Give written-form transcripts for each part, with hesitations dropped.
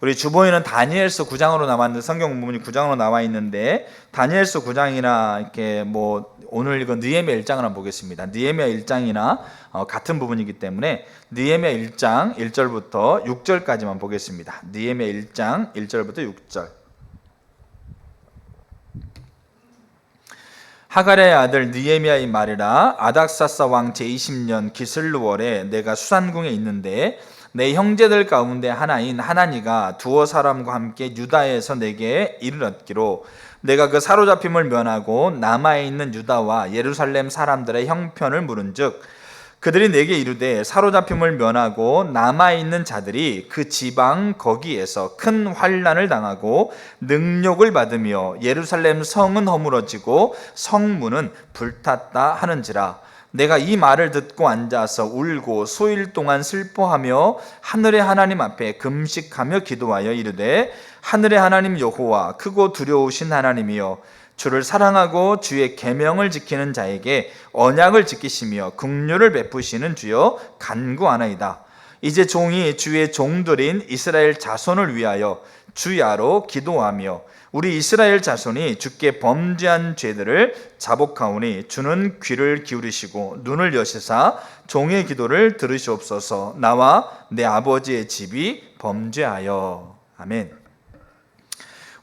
우리 주보에는 다니엘서 9장으로 남았는데, 성경 본문이 9장으로 나와 있는데, 다니엘서 9장이나 이렇게 오늘 이거 느헤미야 1장을 한번 보겠습니다. 느헤미야 1장이나 같은 부분이기 때문에 느헤미야 1장 1절부터 6절까지만 보겠습니다. 느헤미야 1장 1절부터 6절. 하가랴의 아들 느헤미야의 말이라. 아닥사스 왕 제20년 기슬루월에 내가 수산궁에 있는데 내 형제들 가운데 하나인 하나니가 두어 사람과 함께 유다에서 내게 이르렀기로, 내가 그 사로잡힘을 면하고 남아있는 유다와 예루살렘 사람들의 형편을 물은즉, 그들이 내게 이르되 사로잡힘을 면하고 남아있는 자들이 그 지방 거기에서 큰 환난을 당하고 능욕을 받으며 예루살렘 성은 허물어지고 성문은 불탔다 하는지라. 내가 이 말을 듣고 앉아서 울고 수일 동안 슬퍼하며 하늘의 하나님 앞에 금식하며 기도하여 이르되, 하늘의 하나님 여호와 크고 두려우신 하나님이여, 주를 사랑하고 주의 계명을 지키는 자에게 언약을 지키시며 긍휼을 베푸시는 주여 간구하나이다. 이제 종이 주의 종들인 이스라엘 자손을 위하여 주야로 기도하며 우리 이스라엘 자손이 주께 범죄한 죄들을 자복하오니 주는 귀를 기울이시고 눈을 여시사 종의 기도를 들으시옵소서. 나와 내 아버지의 집이 범죄하여. 아멘.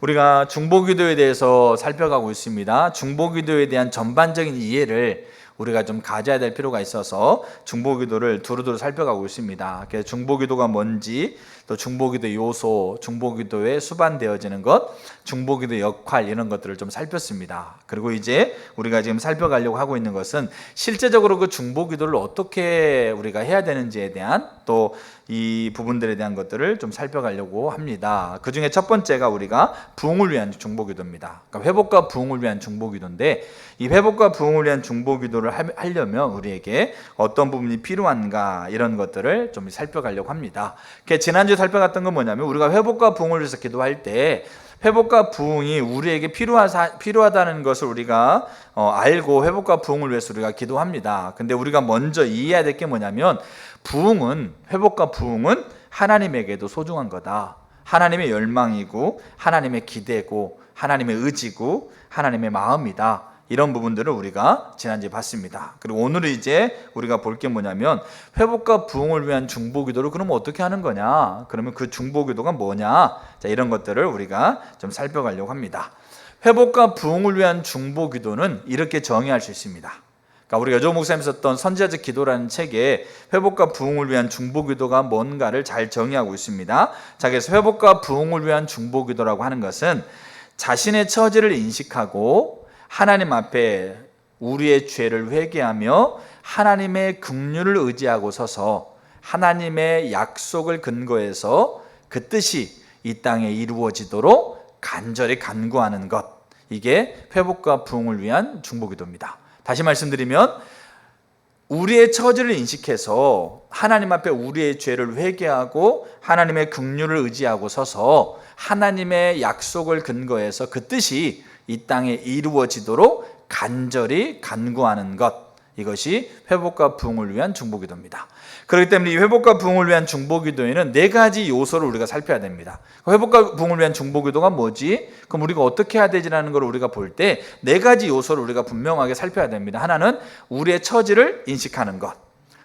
우리가 중보기도에 대해서 살펴가고 있습니다. 중보기도에 대한 전반적인 이해를 우리가 좀 가져야 될 필요가 있어서 중보기도를 두루두루 살펴가고 있습니다. 그래서 중보기도가 뭔지, 또 중보기도의 요소, 중보기도에 수반되어지는 것, 중보기도의 역할, 이런 것들을 좀 살폈습니다. 그리고 이제 우리가 지금 살펴가려고 하고 있는 것은 실제적으로 그 중보기도를 어떻게 우리가 해야 되는지에 대한, 또 이 부분들에 대한 것들을 좀 살펴가려고 합니다. 그 중에 첫 번째가 우리가 부흥을 위한 중보기도입니다. 그러니까 회복과 부흥을 위한 중보기도인데, 이 회복과 부흥을 위한 중보기도를 하려면 우리에게 어떤 부분이 필요한가, 이런 것들을 좀 살펴가려고 합니다. 지난주에 살펴갔던 건 뭐냐면, 우리가 회복과 부흥을 위해서 기도할 때 회복과 부흥이 우리에게 필요하다는 것을 우리가 알고 회복과 부흥을 위해서 우리가 기도합니다. 근데 우리가 먼저 이해해야 될 게 뭐냐면, 부흥은, 회복과 부흥은 하나님에게도 소중한 거다. 하나님의 열망이고 하나님의 기대고 하나님의 의지고 하나님의 마음이다. 이런 부분들을 우리가 지난주에 봤습니다. 그리고 오늘은 이제 우리가 볼 게 뭐냐면, 회복과 부흥을 위한 중보기도를 그러면 어떻게 하는 거냐, 그러면 그 중보기도가 뭐냐, 자, 이런 것들을 우리가 좀 살펴가려고 합니다. 회복과 부흥을 위한 중보기도는 이렇게 정의할 수 있습니다. 그러니까 우리가 여조 목사님이 썼던 선지자적 기도라는 책에 회복과 부흥을 위한 중보기도가 뭔가를 잘 정의하고 있습니다. 자, 그래서 회복과 부흥을 위한 중보기도라고 하는 것은 자신의 처지를 인식하고 하나님 앞에 우리의 죄를 회개하며 하나님의 긍휼을 의지하고 서서 하나님의 약속을 근거해서 그 뜻이 이 땅에 이루어지도록 간절히 간구하는 것, 이게 회복과 부흥을 위한 중보기도입니다. 다시 말씀드리면, 우리의 처지를 인식해서 하나님 앞에 우리의 죄를 회개하고 하나님의 긍휼을 의지하고 서서 하나님의 약속을 근거해서 그 뜻이 이 땅에 이루어지도록 간절히 간구하는 것, 이것이 회복과 부흥을 위한 중보기도입니다. 그렇기 때문에 이 회복과 부흥을 위한 중보기도에는 네 가지 요소를 우리가 살펴야 됩니다. 회복과 부흥을 위한 중보기도가 뭐지? 그럼 우리가 어떻게 해야 되지라는 걸 우리가 볼 때 네 가지 요소를 우리가 분명하게 살펴야 됩니다. 하나는 우리의 처지를 인식하는 것,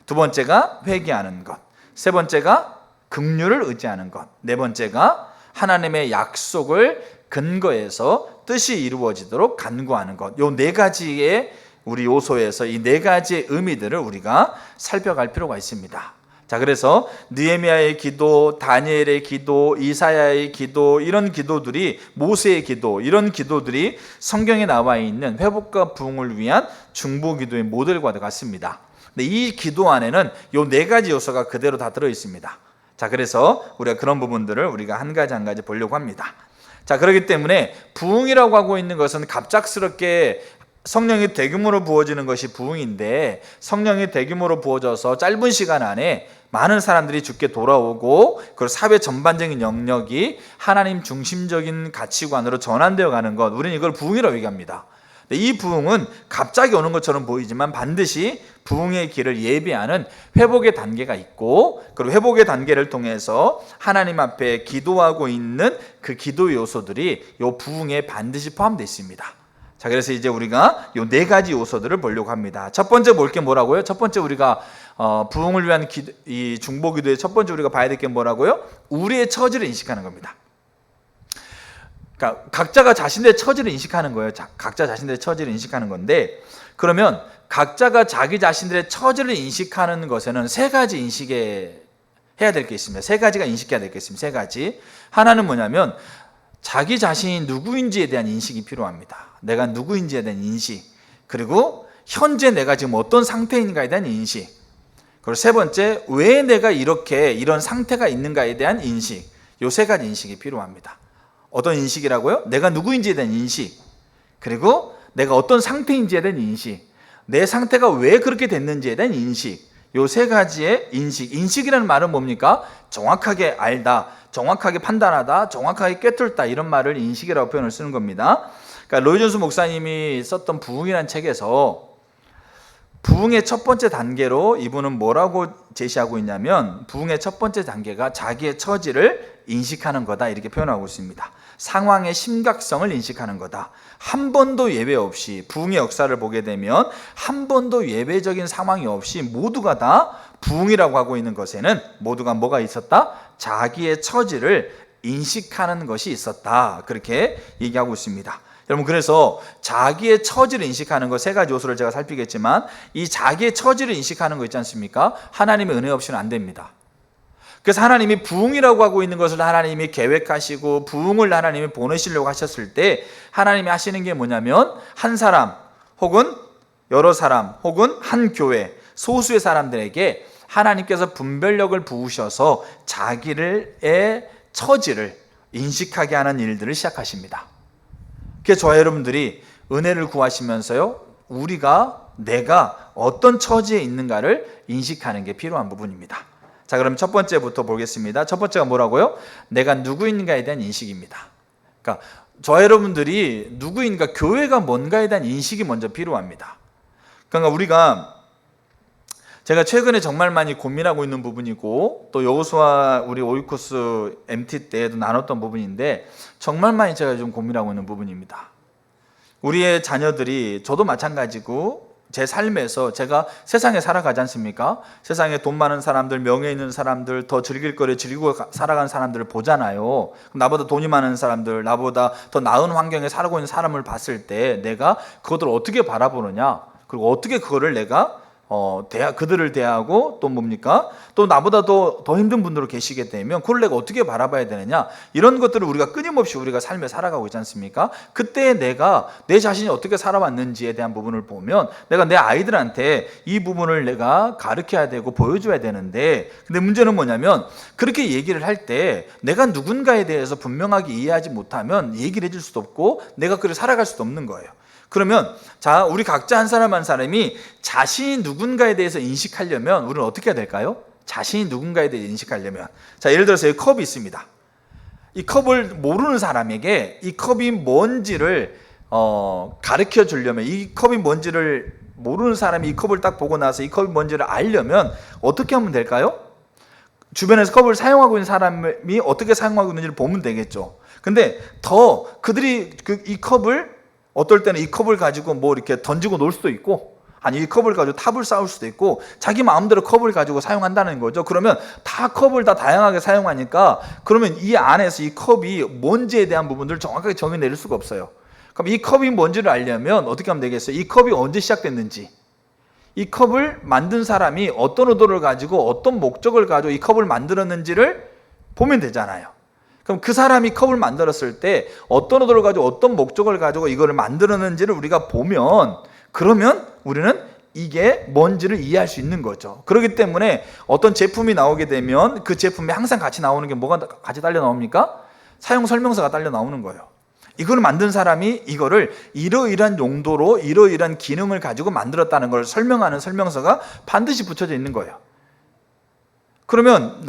두 번째가 회개하는 것, 세 번째가 긍휼을 의지하는 것, 네 번째가 하나님의 약속을 근거해서 뜻이 이루어지도록 간구하는 것. 이 네 가지의 우리 요소에서 이 네 가지의 의미들을 우리가 살펴갈 필요가 있습니다. 자, 그래서 느헤미야의 기도, 다니엘의 기도, 이사야의 기도, 이런 기도들이, 모세의 기도, 이런 기도들이 성경에 나와 있는 회복과 부흥을 위한 중보기도의 모델과 같습니다. 근데 이 기도 안에는 이 네 가지 요소가 그대로 다 들어 있습니다. 자, 그래서 우리가 그런 부분들을 우리가 한 가지 한 가지 보려고 합니다. 자, 그렇기 때문에 부흥이라고 하고 있는 것은 갑작스럽게 성령이 대규모로 부어지는 것이 부흥인데, 성령이 대규모로 부어져서 짧은 시간 안에 많은 사람들이 주께 돌아오고, 그리고 사회 전반적인 영역이 하나님 중심적인 가치관으로 전환되어 가는 것, 우리는 이걸 부흥이라고 얘기합니다. 이 부흥은 갑자기 오는 것처럼 보이지만 반드시 부흥의 길을 예비하는 회복의 단계가 있고, 그리고 회복의 단계를 통해서 하나님 앞에 기도하고 있는 그 기도 요소들이 이 부흥에 반드시 포함되어 있습니다. 자, 그래서 이제 우리가 이 4가지 요소들을 보려고 합니다. 첫 번째 볼 게 뭐라고요? 첫 번째 우리가 부흥을 위한 이 중보기도의 첫 번째 우리가 봐야 될 게 뭐라고요? 우리의 처지를 인식하는 겁니다. 그러니까 각자가 자신의 처지를 인식하는 거예요. 각자 자신의 처지를 인식하는 건데, 그러면 각자가 자기 자신들의 처지를 인식하는 것에는 3가지 인식에 해야 될 게 있습니다. 3가지가 인식해야 될 게 있습니다. 3가지. 하나는 뭐냐면 자기 자신이 누구인지에 대한 인식이 필요합니다. 내가 누구인지에 대한 인식, 그리고 현재 내가 지금 어떤 상태인가에 대한 인식, 그리고 3번째 왜 내가 이런 상태가 있는가에 대한 인식. 이 3가지 인식이 필요합니다. 어떤 인식이라고요? 내가 누구인지에 대한 인식, 그리고 내가 어떤 상태인지에 대한 인식, 내 상태가 왜 그렇게 됐는지에 대한 인식. 이 3가지의 인식. 인식이라는 말은 뭡니까? 정확하게 알다, 정확하게 판단하다, 정확하게 꿰뚫다, 이런 말을 인식이라고 표현을 쓰는 겁니다. 그러니까 로이 존스 목사님이 썼던 부흥이라는 책에서 부흥의 첫 번째 단계로 이분은 뭐라고 제시하고 있냐면, 부흥의 첫 번째 단계가 자기의 처지를 인식하는 거다, 이렇게 표현하고 있습니다. 상황의 심각성을 인식하는 거다. 한 번도 예외 없이 부흥의 역사를 보게 되면 한 번도 예외적인 상황이 없이 모두가 다 부흥이라고 하고 있는 것에는 모두가 뭐가 있었다? 자기의 처지를 인식하는 것이 있었다, 그렇게 얘기하고 있습니다. 여러분, 그래서 자기의 처지를 인식하는 것 3가지 요소를 제가 살피겠지만, 이 자기의 처지를 인식하는 거 있지 않습니까? 하나님의 은혜 없이는 안 됩니다. 그래서 하나님이 부흥이라고 하고 있는 것을 하나님이 계획하시고 부흥을 하나님이 보내시려고 하셨을 때 하나님이 하시는 게 뭐냐면, 한 사람 혹은 여러 사람 혹은 한 교회, 소수의 사람들에게 하나님께서 분별력을 부으셔서 자기의 처지를 인식하게 하는 일들을 시작하십니다. 그래서 저와 여러분들이 은혜를 구하시면서요, 내가 어떤 처지에 있는가를 인식하는 게 필요한 부분입니다. 자, 그럼 첫 번째부터 보겠습니다. 첫 번째가 뭐라고요? 내가 누구인가에 대한 인식입니다. 그러니까 저와 여러분들이 누구인가, 교회가 뭔가에 대한 인식이 먼저 필요합니다. 그러니까 제가 최근에 정말 많이 고민하고 있는 부분이고, 또 여호수아 우리 오이코스 MT 때에도 나눴던 부분인데, 정말 많이 제가 좀 고민하고 있는 부분입니다. 우리의 자녀들이, 저도 마찬가지고, 제 삶에서 제가 세상에 살아가지 않습니까? 세상에 돈 많은 사람들, 명예 있는 사람들, 더 즐길 거를 즐기고 살아가는 사람들을 보잖아요. 나보다 돈이 많은 사람들, 나보다 더 나은 환경에 살고 있는 사람을 봤을 때 내가 그것들을 어떻게 바라보느냐, 그리고 어떻게 그거를 내가 그들을 대하고, 또 뭡니까? 또 나보다 더 힘든 분들로 계시게 되면 그걸 내가 어떻게 바라봐야 되느냐, 이런 것들을 우리가 끊임없이 우리가 삶에 살아가고 있지 않습니까? 그때 내가 내 자신이 어떻게 살아왔는지에 대한 부분을 보면 내가 내 아이들한테 이 부분을 내가 가르쳐야 되고 보여줘야 되는데, 근데 문제는 뭐냐면, 그렇게 얘기를 할 때 내가 누군가에 대해서 분명하게 이해하지 못하면 얘기를 해줄 수도 없고 내가 그렇게 살아갈 수도 없는 거예요. 그러면 자, 우리 각자 한 사람 한 사람이 자신이 누군가에 대해서 인식하려면 우리는 어떻게 해야 될까요? 자신이 누군가에 대해 인식하려면, 자, 예를 들어서 이 컵이 있습니다. 이 컵을 모르는 사람에게 이 컵이 뭔지를 가르쳐 주려면, 이 컵이 뭔지를 모르는 사람이 이 컵을 딱 보고 나서 이 컵이 뭔지를 알려면 어떻게 하면 될까요? 주변에서 컵을 사용하고 있는 사람이 어떻게 사용하고 있는지를 보면 되겠죠. 근데 더 그들이 이 컵을, 어떨 때는 이 컵을 가지고 뭐 이렇게 던지고 놀 수도 있고, 아니 이 컵을 가지고 탑을 쌓을 수도 있고, 자기 마음대로 컵을 가지고 사용한다는 거죠. 그러면 다 컵을 다 다양하게 사용하니까, 그러면 이 안에서 이 컵이 뭔지에 대한 부분들을 정확하게 정의 내릴 수가 없어요. 그럼 이 컵이 뭔지를 알려면 어떻게 하면 되겠어요? 이 컵이 언제 시작됐는지, 이 컵을 만든 사람이 어떤 의도를 가지고 어떤 목적을 가지고 이 컵을 만들었는지를 보면 되잖아요. 그럼 그 사람이 컵을 만들었을 때 어떤 의도를 가지고 어떤 목적을 가지고 이거를 만들었는지를 우리가 보면, 그러면 우리는 이게 뭔지를 이해할 수 있는 거죠. 그렇기 때문에 어떤 제품이 나오게 되면 그 제품에 항상 같이 나오는 게 뭐가 같이 딸려 나옵니까? 사용 설명서가 딸려 나오는 거예요. 이걸 만든 사람이 이거를 이러이러한 용도로 이러이러한 기능을 가지고 만들었다는 걸 설명하는 설명서가 반드시 붙여져 있는 거예요. 그러면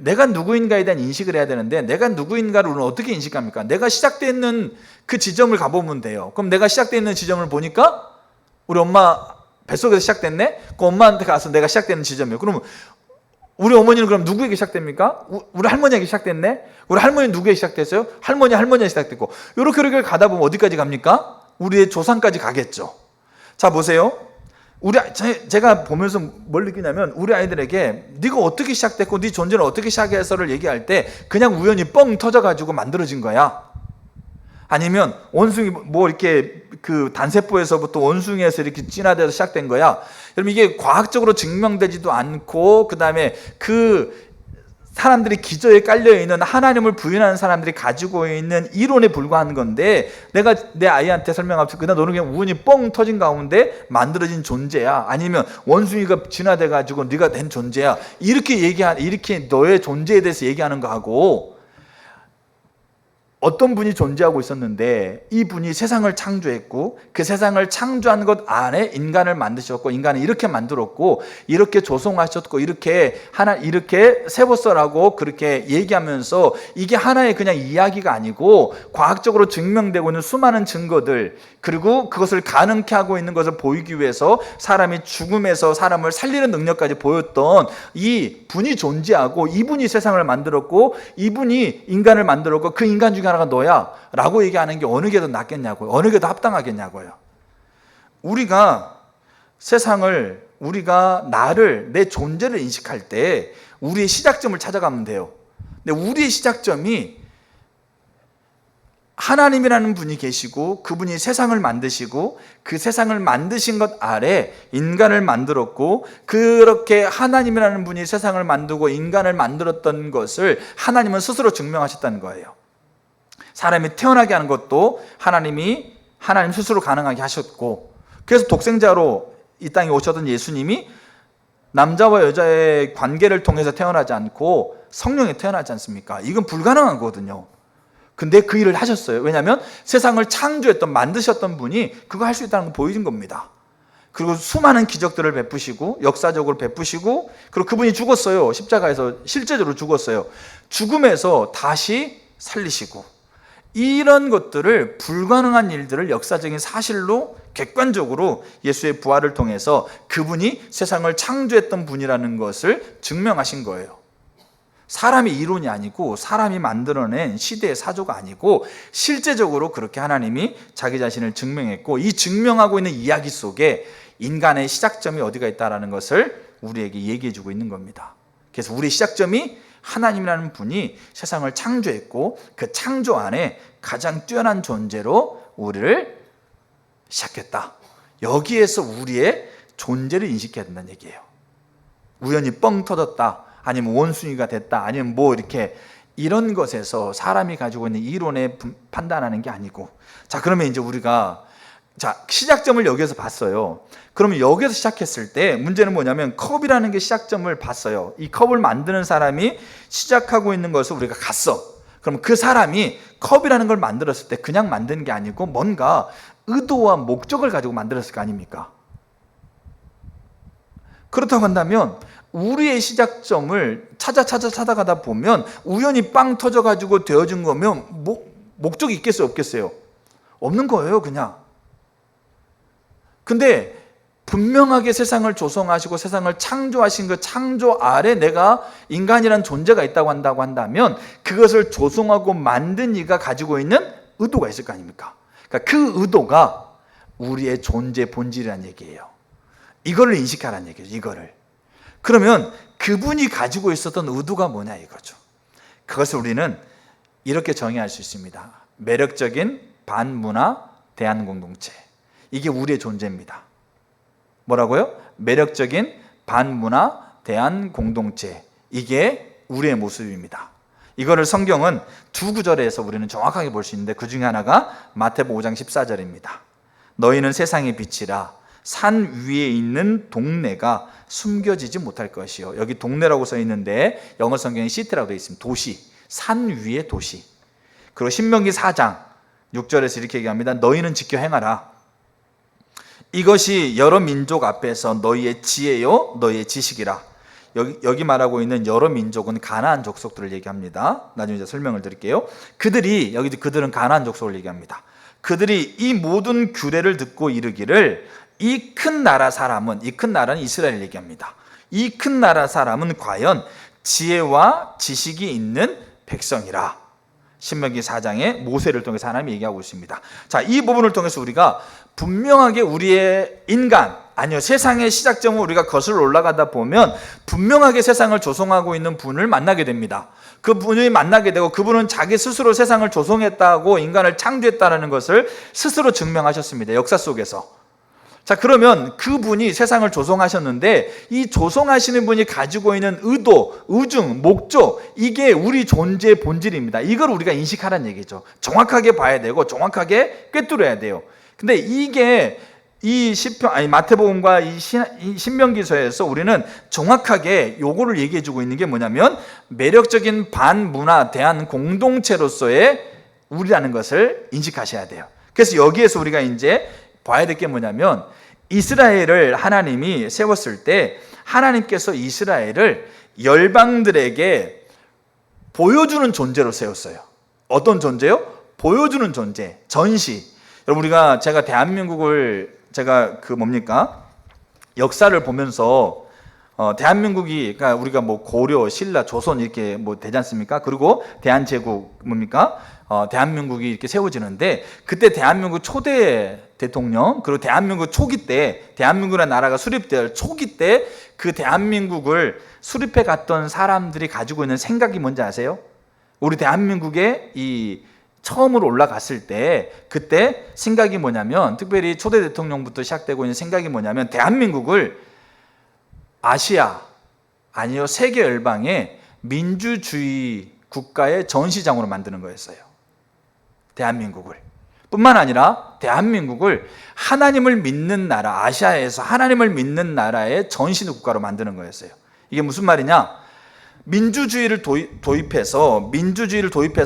내가 누구인가에 대한 인식을 해야 되는데, 내가 누구인가를 우리는 어떻게 인식합니까? 내가 시작되어 있는 그 지점을 가보면 돼요. 그럼 내가 시작되어 있는 지점을 보니까 우리 엄마 뱃속에서 시작됐네? 그 엄마한테 가서 내가 시작되는 지점이에요. 그러면 우리 어머니는 그럼 누구에게 시작됩니까? 우리 할머니에게 시작됐네? 우리 할머니는 누구에게 시작됐어요? 할머니에게 시작됐고, 이렇게 가다 보면 어디까지 갑니까? 우리의 조상까지 가겠죠. 자, 보세요. 제가 보면서 뭘 느끼냐면, 우리 아이들에게 네가 어떻게 시작됐고 네 존재는 어떻게 시작해서를 얘기할 때 그냥 우연히 뻥 터져가지고 만들어진 거야? 아니면 원숭이 이렇게 그 단세포에서부터 원숭이에서 이렇게 진화돼서 시작된 거야? 여러분, 이게 과학적으로 증명되지도 않고, 그 다음에 그 사람들이 기저에 깔려있는 하나님을 부인하는 사람들이 가지고 있는 이론에 불과한 건데, 내가 내 아이한테 설명하면서 그냥 너는 그냥 우연히 뻥 터진 가운데 만들어진 존재야, 아니면 원숭이가 진화돼가지고 네가 된 존재야, 이렇게 너의 존재에 대해서 얘기하는 거하고, 어떤 분이 존재하고 있었는데 이 분이 세상을 창조했고, 그 세상을 창조한 것 안에 인간을 만드셨고, 인간을 이렇게 만들었고, 이렇게 조성하셨고, 이렇게 세웠어라고 그렇게 얘기하면서, 이게 하나의 그냥 이야기가 아니고 과학적으로 증명되고 있는 수많은 증거들, 그리고 그것을 가능케 하고 있는 것을 보이기 위해서 사람이 죽음에서 사람을 살리는 능력까지 보였던 이 분이 존재하고, 이분이 세상을 만들었고, 이분이 인간을 만들었고, 그 인간 중에 하나가 너야 라고 얘기하는 게 어느 게 더 낫겠냐고요. 어느 게 더 합당하겠냐고요. 우리가 내 존재를 인식할 때 우리의 시작점을 찾아가면 돼요. 근데 우리의 시작점이 하나님이라는 분이 계시고, 그분이 세상을 만드시고, 그 세상을 만드신 것 아래 인간을 만들었고, 그렇게 하나님이라는 분이 세상을 만들고 인간을 만들었던 것을 하나님은 스스로 증명하셨다는 거예요. 사람이 태어나게 하는 것도 하나님 스스로 가능하게 하셨고, 그래서 독생자로 이 땅에 오셨던 예수님이 남자와 여자의 관계를 통해서 태어나지 않고 성령에 태어나지 않습니까? 이건 불가능한 거거든요. 근데 그 일을 하셨어요. 왜냐하면 세상을 만드셨던 분이 그거 할 수 있다는 걸 보여준 겁니다. 그리고 수많은 기적들을 베푸시고, 역사적으로 베푸시고, 그리고 그분이 죽었어요. 십자가에서 실제적으로 죽었어요. 죽음에서 다시 살리시고, 이런 것들을, 불가능한 일들을 역사적인 사실로 객관적으로 예수의 부활을 통해서 그분이 세상을 창조했던 분이라는 것을 증명하신 거예요. 사람의 이론이 아니고, 사람이 만들어낸 시대의 사조가 아니고, 실제적으로 그렇게 하나님이 자기 자신을 증명했고, 이 증명하고 있는 이야기 속에 인간의 시작점이 어디가 있다는 것을 우리에게 얘기해 주고 있는 겁니다. 그래서 우리의 시작점이 하나님이라는 분이 세상을 창조했고, 그 창조 안에 가장 뛰어난 존재로 우리를 시작했다. 여기에서 우리의 존재를 인식해야 된다는 얘기예요. 우연히 뻥 터졌다, 아니면 원숭이가 됐다, 아니면 이런 것에서 사람이 가지고 있는 이론에 판단하는 게 아니고. 자, 그러면 이제 우리가 시작점을 여기에서 봤어요. 그러면 여기에서 시작했을 때 문제는 뭐냐면, 컵이라는 게 시작점을 봤어요. 이 컵을 만드는 사람이 시작하고 있는 것을 우리가 갔어. 그럼 그 사람이 컵이라는 걸 만들었을 때 그냥 만든 게 아니고 뭔가 의도와 목적을 가지고 만들었을 거 아닙니까? 그렇다고 한다면 우리의 시작점을 찾아가다 보면 우연히 빵 터져가지고 되어진 거면 목적이 있겠어요, 없겠어요? 없는 거예요, 그냥. 근데 분명하게 세상을 조성하시고 세상을 창조하신 그 창조 아래 내가 인간이란 존재가 있다고 한다면, 그것을 조성하고 만든 이가 가지고 있는 의도가 있을 거 아닙니까? 그러니까 그 의도가 우리의 존재 본질이라는 얘기예요. 이거를 인식하라는 얘기예요, 이거를. 그러면 그분이 가지고 있었던 의도가 뭐냐 이거죠. 그것을 우리는 이렇게 정의할 수 있습니다. 매력적인 반문화 대한공동체. 이게 우리의 존재입니다. 뭐라고요? 매력적인 반문화 대한공동체. 이게 우리의 모습입니다. 이거를 성경은 두 구절에서 우리는 정확하게 볼 수 있는데, 그 중에 하나가 마태복음 5장 14절입니다. 너희는 세상의 빛이라. 산 위에 있는 동네가 숨겨지지 못할 것이요. 여기 동네라고 써 있는데 영어 성경에 시티라고 되어 있습니다. 도시, 산 위의 도시. 그리고 신명기 4장 6절에서 이렇게 얘기합니다. 너희는 지켜 행하라. 이것이 여러 민족 앞에서 너희의 지혜요 너희의 지식이라. 여기 말하고 있는 여러 민족은 가나안 족속들을 얘기합니다. 나중에 이제 설명을 드릴게요. 그들은 가나안 족속을 얘기합니다. 그들이 이 모든 규례를 듣고 이르기를 이 큰 나라 사람은, 이 큰 나라는 이스라엘을 얘기합니다. 이 큰 나라 사람은 과연 지혜와 지식이 있는 백성이라. 신명기 4장에 모세를 통해서 하나님이 얘기하고 있습니다. 자, 이 부분을 통해서 우리가 분명하게 우리의 세상의 시작점을 우리가 거슬러 올라가다 보면 분명하게 세상을 조성하고 있는 분을 만나게 됩니다. 그 분이 만나게 되고 그분은 자기 스스로 세상을 조성했다고, 인간을 창조했다는 것을 스스로 증명하셨습니다. 역사 속에서. 자, 그러면 그분이 세상을 조성하셨는데 이 조성하시는 분이 가지고 있는 의도, 의중, 목적, 이게 우리 존재의 본질입니다. 이걸 우리가 인식하라는 얘기죠. 정확하게 봐야 되고 정확하게 꿰뚫어야 돼요. 근데 이게 이 마태복음과 이 신명기서에서 우리는 정확하게 요거를 얘기해 주고 있는 게 뭐냐면 매력적인 반문화 대한 공동체로서의 우리라는 것을 인식하셔야 돼요. 그래서 여기에서 우리가 이제 봐야 될 게 뭐냐면 이스라엘을 하나님이 세웠을 때 하나님께서 이스라엘을 열방들에게 보여주는 존재로 세웠어요. 어떤 존재요? 보여주는 존재, 전시. 여러분, 제가 대한민국을 역사를 보면서 대한민국이, 그러니까 우리가 뭐 고려, 신라, 조선 이렇게 뭐 되지 않습니까? 그리고 대한제국 대한민국이 이렇게 세워지는데 그때 대한민국 초대 대통령, 그리고 대한민국 초기 때, 대한민국이라는 나라가 수립될 초기 때 그 대한민국을 수립해 갔던 사람들이 가지고 있는 생각이 뭔지 아세요? 우리 대한민국에 처음으로 올라갔을 때 그때 생각이 뭐냐면, 특별히 초대 대통령부터 시작되고 있는 생각이 뭐냐면 대한민국을 아시아, 아니요 세계 열방의 민주주의 국가의 전시장으로 만드는 거였어요. 대한민국을. 뿐만 아니라 대한민국을 하나님을 믿는 나라, 아시아에서 하나님을 믿는 나라의 전시 국가로 만드는 거였어요. 이게 무슨 말이냐? 민주주의를 도입해서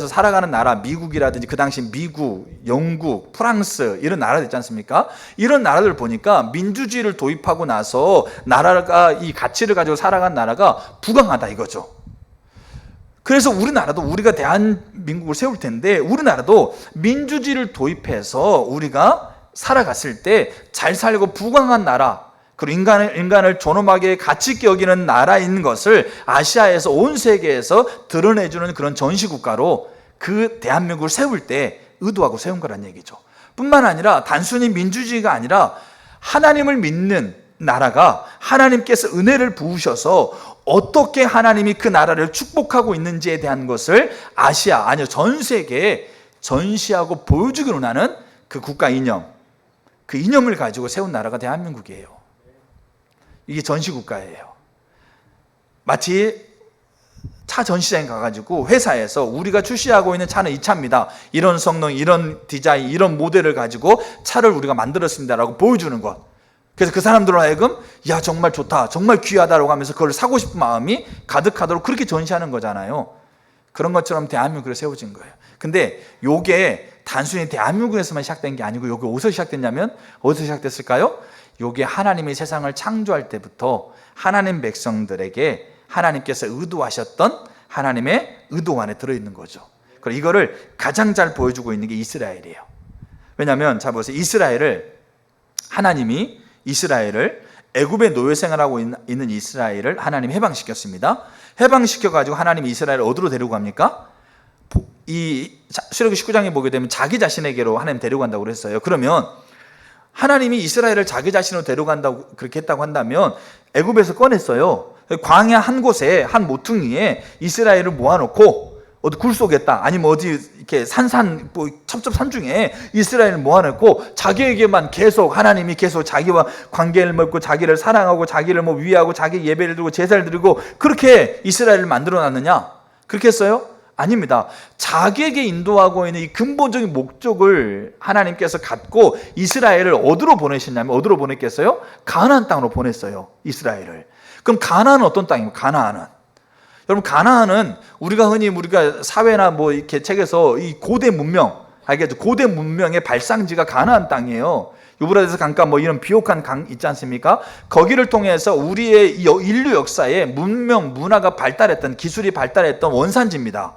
살아가는 나라, 미국이라든지 그 당시 미국, 영국, 프랑스 이런 나라들 있지 않습니까? 이런 나라들 보니까 민주주의를 도입하고 나서 나라가 이 가치를 가지고 살아간 나라가 부강하다 이거죠. 그래서 우리가 대한민국을 세울 텐데 우리나라도 민주주의를 도입해서 우리가 살아갔을 때 잘 살고 부강한 나라, 그리고 인간을 존엄하게 가치 있게 여기는 나라인 것을 아시아에서 온 세계에서 드러내주는 그런 전시국가로 그 대한민국을 세울 때 의도하고 세운 거란 얘기죠. 뿐만 아니라 단순히 민주주의가 아니라 하나님을 믿는 나라가 하나님께서 은혜를 부으셔서 어떻게 하나님이 그 나라를 축복하고 있는지에 대한 것을 전 세계에 전시하고 보여주기로 하는 그 국가 이념, 그 이념을 가지고 세운 나라가 대한민국이에요. 이게 전시국가예요. 마치 차 전시장에 가가지고 회사에서 우리가 출시하고 있는 차는 이 차입니다. 이런 성능, 이런 디자인, 이런 모델을 가지고 차를 우리가 만들었습니다라고 보여주는 것. 그래서 그 사람들로 하여금 야 정말 좋다, 정말 귀하다라고 하면서 그걸 사고 싶은 마음이 가득하도록 그렇게 전시하는 거잖아요. 그런 것처럼 대한민국을 세워진 거예요. 근데 요게 단순히 대한민국에서만 시작된 게 아니고 요게 어디서 시작됐냐면, 어디서 시작됐을까요? 요게 하나님이 세상을 창조할 때부터 하나님 백성들에게 하나님께서 의도하셨던 하나님의 의도 안에 들어있는 거죠. 그리고 이거를 가장 잘 보여주고 있는 게 이스라엘이에요. 왜냐하면 자 보세요. 하나님이 이스라엘을 애굽의 노예 생활하고 있는 이스라엘을 하나님이 해방시켰습니다. 해방시켜가지고 하나님이 이스라엘을 어디로 데리고 갑니까? 이 출애굽기 19장에 보게 되면 자기 자신에게로 하나님 데리고 간다고 그랬어요. 그러면 하나님이 이스라엘을 자기 자신으로 데려간다고 그렇게 했다고 한다면 애굽에서 꺼냈어요. 광야 한 곳에 한 모퉁이에 이스라엘을 모아놓고 어디 굴 속에다 아니면 어디 이렇게 첩첩산 중에 이스라엘을 모아놓고 자기에게만 계속 하나님이 계속 자기와 관계를 맺고 자기를 사랑하고 자기를 위하고 자기 예배를 드리고 제사를 드리고 그렇게 이스라엘을 만들어 놨느냐? 그렇게 했어요? 아닙니다. 자기에게 인도하고 있는 이 근본적인 목적을 하나님께서 갖고 이스라엘을 어디로 보내셨냐면 어디로 보냈겠어요? 가나안 땅으로 보냈어요. 이스라엘을. 그럼 가나안은 어떤 땅입니까? 가나안은. 여러분 가나안은 우리가 사회나 이렇게 책에서 이 고대 문명, 알겠죠? 고대 문명의 발상지가 가나안 땅이에요. 유브라데스 강가 뭐 이런 비옥한 강 있지 않습니까? 거기를 통해서 우리의 인류 역사에 문명, 문화가 발달했던, 기술이 발달했던 원산지입니다.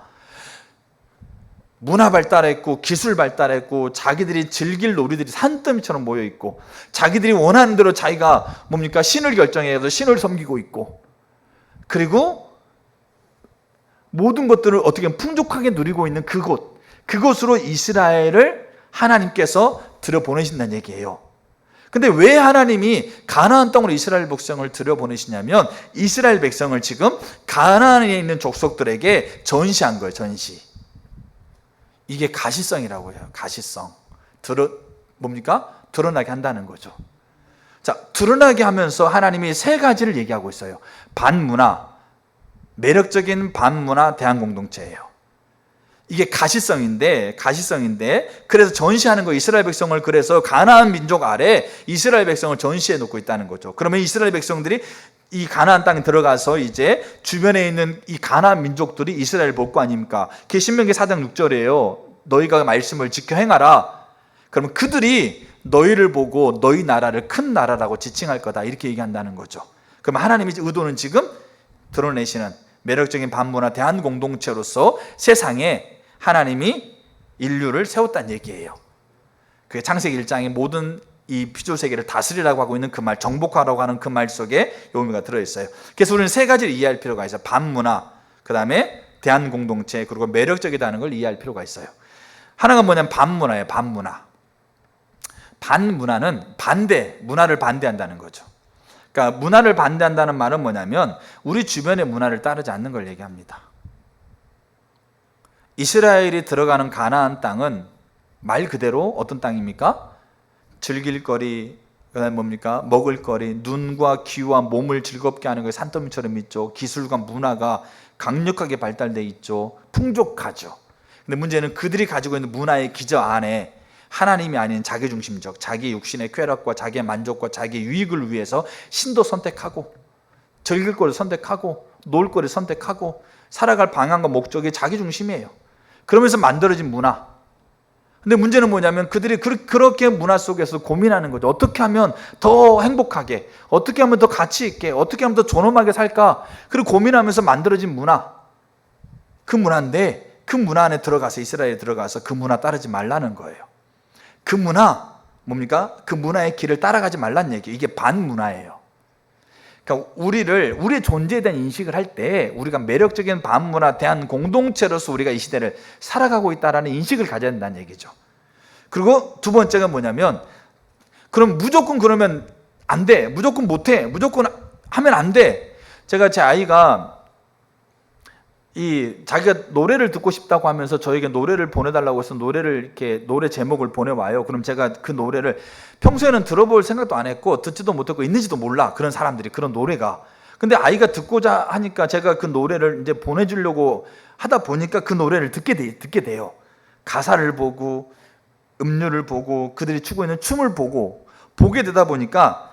문화 발달했고 기술 발달했고 자기들이 즐길 놀이들이 산더미처럼 모여 있고 자기들이 원하는 대로 자기가 뭡니까? 신을 결정해서 신을 섬기고 있고, 그리고 모든 것들을 어떻게 보면 풍족하게 누리고 있는 그곳으로 이스라엘을 하나님께서 들여보내신다는 얘기예요. 근데 왜 하나님이 가나안 땅으로 이스라엘 백성을 들여보내시냐면 이스라엘 백성을 지금 가나안에 있는 족속들에게 전시한 거예요. 전시. 이게 가시성이라고 해요. 가시성. 드러나게 한다는 거죠. 자, 드러나게 하면서 하나님이 세 가지를 얘기하고 있어요. 반문화, 매력적인 반문화 대한공동체예요. 이게 가시성인데 그래서 전시하는 거, 이스라엘 백성을 그래서 가나안 민족 아래 이스라엘 백성을 전시해 놓고 있다는 거죠. 그러면 이스라엘 백성들이 이 가나안 땅에 들어가서 이제 주변에 있는 이 가나안 민족들이 이스라엘 볼 거 아닙니까? 그게 신명기 4장 6절이에요. 너희가 말씀을 지켜 행하라. 그러면 그들이 너희를 보고 너희 나라를 큰 나라라고 지칭할 거다, 이렇게 얘기한다는 거죠. 그럼 하나님의 의도는 지금 드러내시는 매력적인 반문화 대한공동체로서 세상에 하나님이 인류를 세웠다는 얘기예요. 그게 창세기 1장의 모든 이 피조 세계를 다스리라고 하고 있는 그 말, 정복하라고 하는 그 말 속에 이 의미가 들어있어요. 그래서 우리는 세 가지를 이해할 필요가 있어요. 반문화, 그 다음에 대한공동체, 그리고 매력적이다는 걸 이해할 필요가 있어요. 하나가 뭐냐면 반문화예요. 반문화. 반문화는 반대, 문화를 반대한다는 거죠. 그러니까 문화를 반대한다는 말은 뭐냐면 우리 주변의 문화를 따르지 않는 걸 얘기합니다. 이스라엘이 들어가는 가나안 땅은 말 그대로 어떤 땅입니까? 즐길 거리, 그다음에 뭡니까? 먹을 거리, 눈과 귀와 몸을 즐겁게 하는 게 산더미처럼 있죠. 기술과 문화가 강력하게 발달돼 있죠. 풍족하죠. 근데 문제는 그들이 가지고 있는 문화의 기저 안에 하나님이 아닌 자기중심적, 자기 육신의 쾌락과 자기의 만족과 자기의 유익을 위해서 신도 선택하고 즐길 거를 선택하고 놀 거를 선택하고 살아갈 방향과 목적이 자기중심이에요. 그러면서 만들어진 문화. 근데 문제는 뭐냐면 그들이 그렇게 문화 속에서 고민하는 거죠. 어떻게 하면 더 행복하게, 어떻게 하면 더 가치 있게, 어떻게 하면 더 존엄하게 살까? 그리고 고민하면서 만들어진 문화. 그 문화인데 그 문화 안에 들어가서 이스라엘에 들어가서 그 문화 따르지 말라는 거예요. 그 문화 뭡니까? 그 문화의 길을 따라가지 말라는 얘기예요. 이게 반문화예요. 그러니까 우리의 존재에 대한 인식을 할 때 우리가 매력적인 반문화 대한 공동체로서 우리가 이 시대를 살아가고 있다는 인식을 가져야 된다는 얘기죠. 그리고 두 번째가 뭐냐면 그럼 무조건 그러면 안 돼, 무조건 못해, 무조건 하면 안 돼. 제가 제 아이가 자기가 노래를 듣고 싶다고 하면서 저에게 노래를 보내달라고 해서 노래 제목을 보내와요. 그럼 제가 그 노래를 평소에는 들어볼 생각도 안 했고 듣지도 못했고 있는지도 몰라, 그런 사람들이, 그런 노래가. 근데 아이가 듣고자 하니까 제가 그 노래를 이제 보내주려고 하다 보니까 그 노래를 듣게 돼요. 가사를 보고 음료를 보고 그들이 추고 있는 춤을 보게 되다 보니까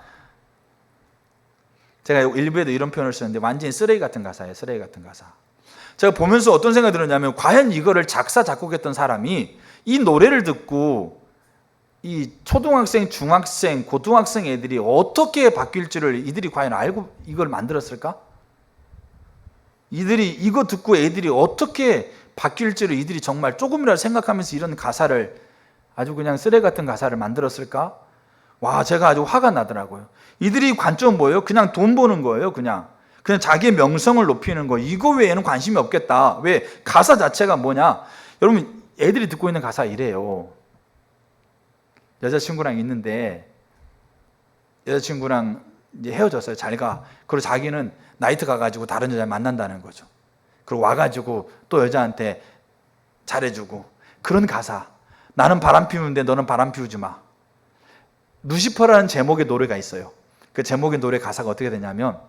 제가 일부에도 이런 표현을 쓰는데 완전히 쓰레기 같은 가사예요. 쓰레기 같은 가사. 제가 보면서 어떤 생각이 들었냐면 과연 이거를 작사 작곡했던 사람이 이 노래를 듣고 이 초등학생, 중학생, 고등학생 애들이 어떻게 바뀔지를 이들이 과연 알고 이걸 만들었을까? 이들이 이거 듣고 애들이 어떻게 바뀔지를 이들이 정말 조금이라도 생각하면서 이런 가사를, 아주 그냥 쓰레기 같은 가사를 만들었을까? 와, 제가 아주 화가 나더라고요. 이들이 관점은 뭐예요? 그냥 돈 버는 거예요. 그냥 자기의 명성을 높이는 거. 이거 외에는 관심이 없겠다. 왜? 가사 자체가 뭐냐? 여러분, 애들이 듣고 있는 가사 이래요. 여자친구랑 있는데 여자친구랑 이제 헤어졌어요. 잘 가. 그리고 자기는 나이트 가가지고 다른 여자 만난다는 거죠. 그리고 와가지고 또 여자한테 잘해주고, 그런 가사. 나는 바람 피우는데 너는 바람 피우지 마. 루시퍼라는 제목의 노래가 있어요. 그 제목의 노래 가사가 어떻게 되냐면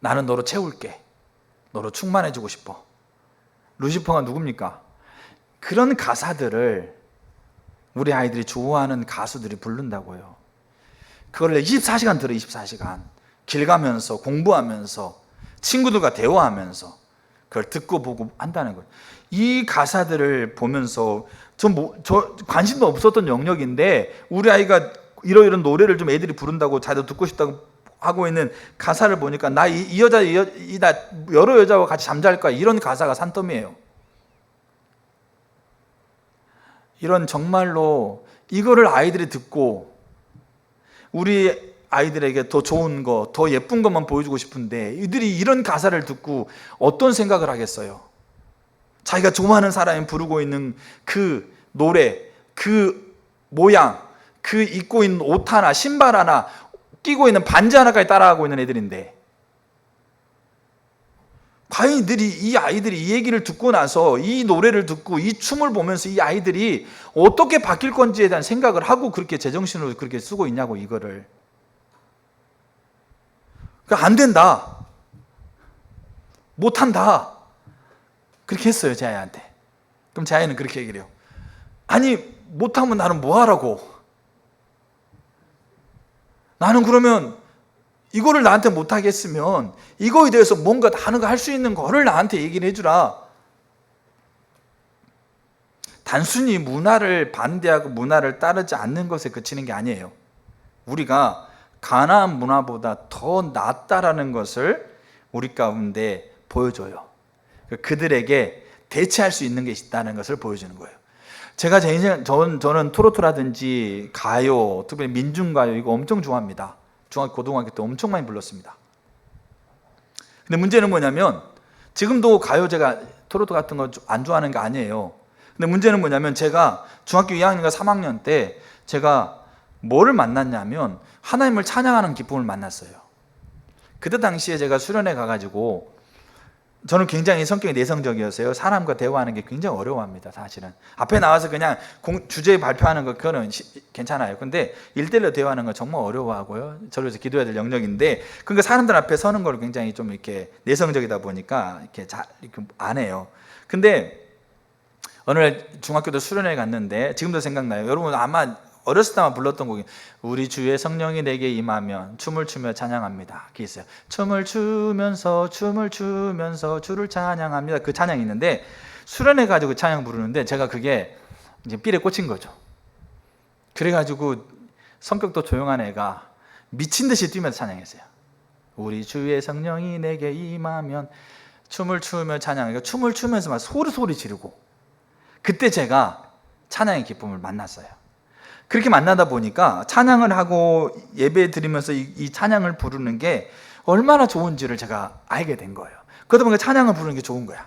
나는 너로 채울게. 너로 충만해지고 싶어. 루시퍼가 누굽니까? 그런 가사들을 우리 아이들이 좋아하는 가수들이 부른다고요. 그걸 24시간 들어. 24시간 길 가면서 공부하면서 친구들과 대화하면서 그걸 듣고 보고 한다는 거예요. 이 가사들을 보면서 저 관심도 없었던 영역인데 우리 아이가 이런 노래를 좀 애들이 부른다고 자기도 듣고 싶다고 하고 있는 가사를 보니까 나 이 여자 나 여러 여자와 같이 잠잘 거야, 이런 가사가 산더미예요. 이런 정말로 이거를 아이들이 듣고 우리 아이들에게 더 좋은 거, 더 예쁜 것만 보여주고 싶은데 이들이 이런 가사를 듣고 어떤 생각을 하겠어요? 자기가 좋아하는 사람이 부르고 있는 그 노래, 그 모양, 그 입고 있는 옷 하나, 신발 하나, 끼고 있는 반지 하나까지 따라하고 있는 애들인데, 과연 이 아이들이 이 얘기를 듣고 나서 이 노래를 듣고 이 춤을 보면서 이 아이들이 어떻게 바뀔 건지에 대한 생각을 하고 그렇게 제정신으로 그렇게 쓰고 있냐고, 이거를. 그러니까 안 된다, 못한다, 그렇게 했어요, 제 아이한테. 그럼 제 아이는 그렇게 얘기를 해요. 아니, 못하면 나는 뭐 하라고? 나는 그러면 이거를 나한테 못하게 했으면 이거에 대해서 뭔가 다른 거 할 수 있는 거를 나한테 얘기를 해주라. 단순히 문화를 반대하고 문화를 따르지 않는 것에 그치는 게 아니에요. 우리가 가나안 문화보다 더 낫다라는 것을 우리 가운데 보여줘요. 그들에게 대체할 수 있는 게 있다는 것을 보여주는 거예요. 제가 제 인생, 저는 트로트라든지 가요, 특히 민중가요, 이거 엄청 좋아합니다. 중학교, 고등학교 때 엄청 많이 불렀습니다. 근데 문제는 뭐냐면, 지금도 가요, 제가 트로트 같은 거 안 좋아하는 게 아니에요. 근데 문제는 뭐냐면, 제가 중학교 2학년과 3학년 때 제가 뭐를 만났냐면 하나님을 찬양하는 기쁨을 만났어요. 그때 당시에 제가 수련회 가가지고, 저는 굉장히 성격이 내성적이어서요, 사람과 대화하는 게 굉장히 어려워합니다. 사실은 앞에 나와서 그냥 주제 발표하는 거, 그거는 괜찮아요. 근데 1대1로 대화하는 거 정말 어려워하고요, 저를 위해서 기도해야 될 영역인데, 그러니까 사람들 앞에 서는 걸 굉장히 좀 이렇게 내성적이다 보니까 이렇게 이렇게 안 해요. 근데 어느 날 중학교 때 수련회 갔는데, 지금도 생각나요. 여러분 아마 어렸을 때만 불렀던 곡이 우리 주의 성령이 내게 임하면 춤을 추며 찬양합니다. 그게 있어요. 춤을 추면서 주를 찬양합니다. 그 찬양이 있는데, 수련회 가지고 찬양 부르는데 제가 그게 이제 삘에 꽂힌 거죠. 그래가지고 성격도 조용한 애가 미친 듯이 뛰면서 찬양했어요. 우리 주의 성령이 내게 임하면 춤을 추며 찬양하니까 춤을 추면서 막 소리 지르고, 그때 제가 찬양의 기쁨을 만났어요. 그렇게 만나다 보니까 찬양을 하고 예배 드리면서 이 찬양을 부르는 게 얼마나 좋은지를 제가 알게 된 거예요. 그러다 보니까 찬양을 부르는 게 좋은 거야.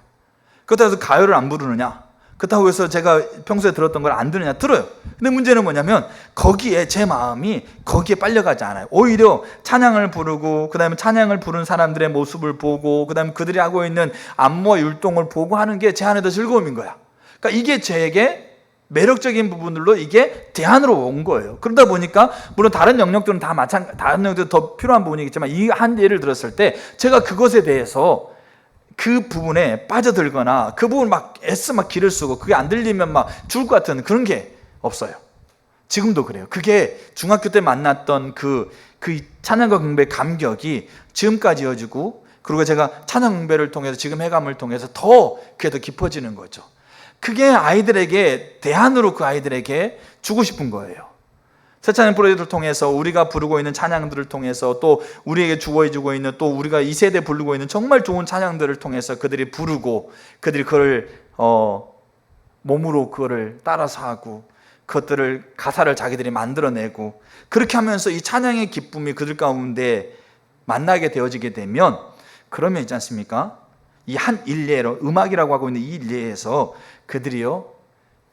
그렇다고 해서 가요를 안 부르느냐? 그렇다고 해서 제가 평소에 들었던 걸 안 들으냐? 들어요. 근데 문제는 뭐냐면 거기에 제 마음이 거기에 빨려가지 않아요. 오히려 찬양을 부르고, 그 다음에 찬양을 부르는 사람들의 모습을 보고, 그 다음에 그들이 하고 있는 안무와 율동을 보고 하는 게 제 안에 더 즐거움인 거야. 그러니까 이게 저에게 매력적인 부분들로 이게 대안으로 온 거예요. 그러다 보니까 물론 다른 영역들은 다 다른 영역들은 더 필요한 부분이겠지만, 이 한 예를 들었을 때 제가 그것에 대해서 그 부분에 빠져들거나 그 부분 막 기를 쓰고 그게 안 들리면 막 죽을 것 같은 그런 게 없어요. 지금도 그래요. 그게 중학교 때 만났던 그 찬양과 경배의 감격이 지금까지 이어지고, 그리고 제가 찬양 경배를 통해서 지금 해감을 통해서 그게 더 깊어지는 거죠. 그게 아이들에게 대안으로 그 아이들에게 주고 싶은 거예요. 새 찬양 프로젝트를 통해서 우리가 부르고 있는 찬양들을 통해서, 또 우리에게 주어지고 있는, 또 우리가 이 세대에 부르고 있는 정말 좋은 찬양들을 통해서 그들이 부르고, 그들이 그걸 몸으로 그거를 따라서 하고, 그것들을 가사를 자기들이 만들어내고, 그렇게 하면서 이 찬양의 기쁨이 그들 가운데 만나게 되어지게 되면, 그러면 있지 않습니까? 이 한 일례로, 음악이라고 하고 있는 이 일례에서 그들이요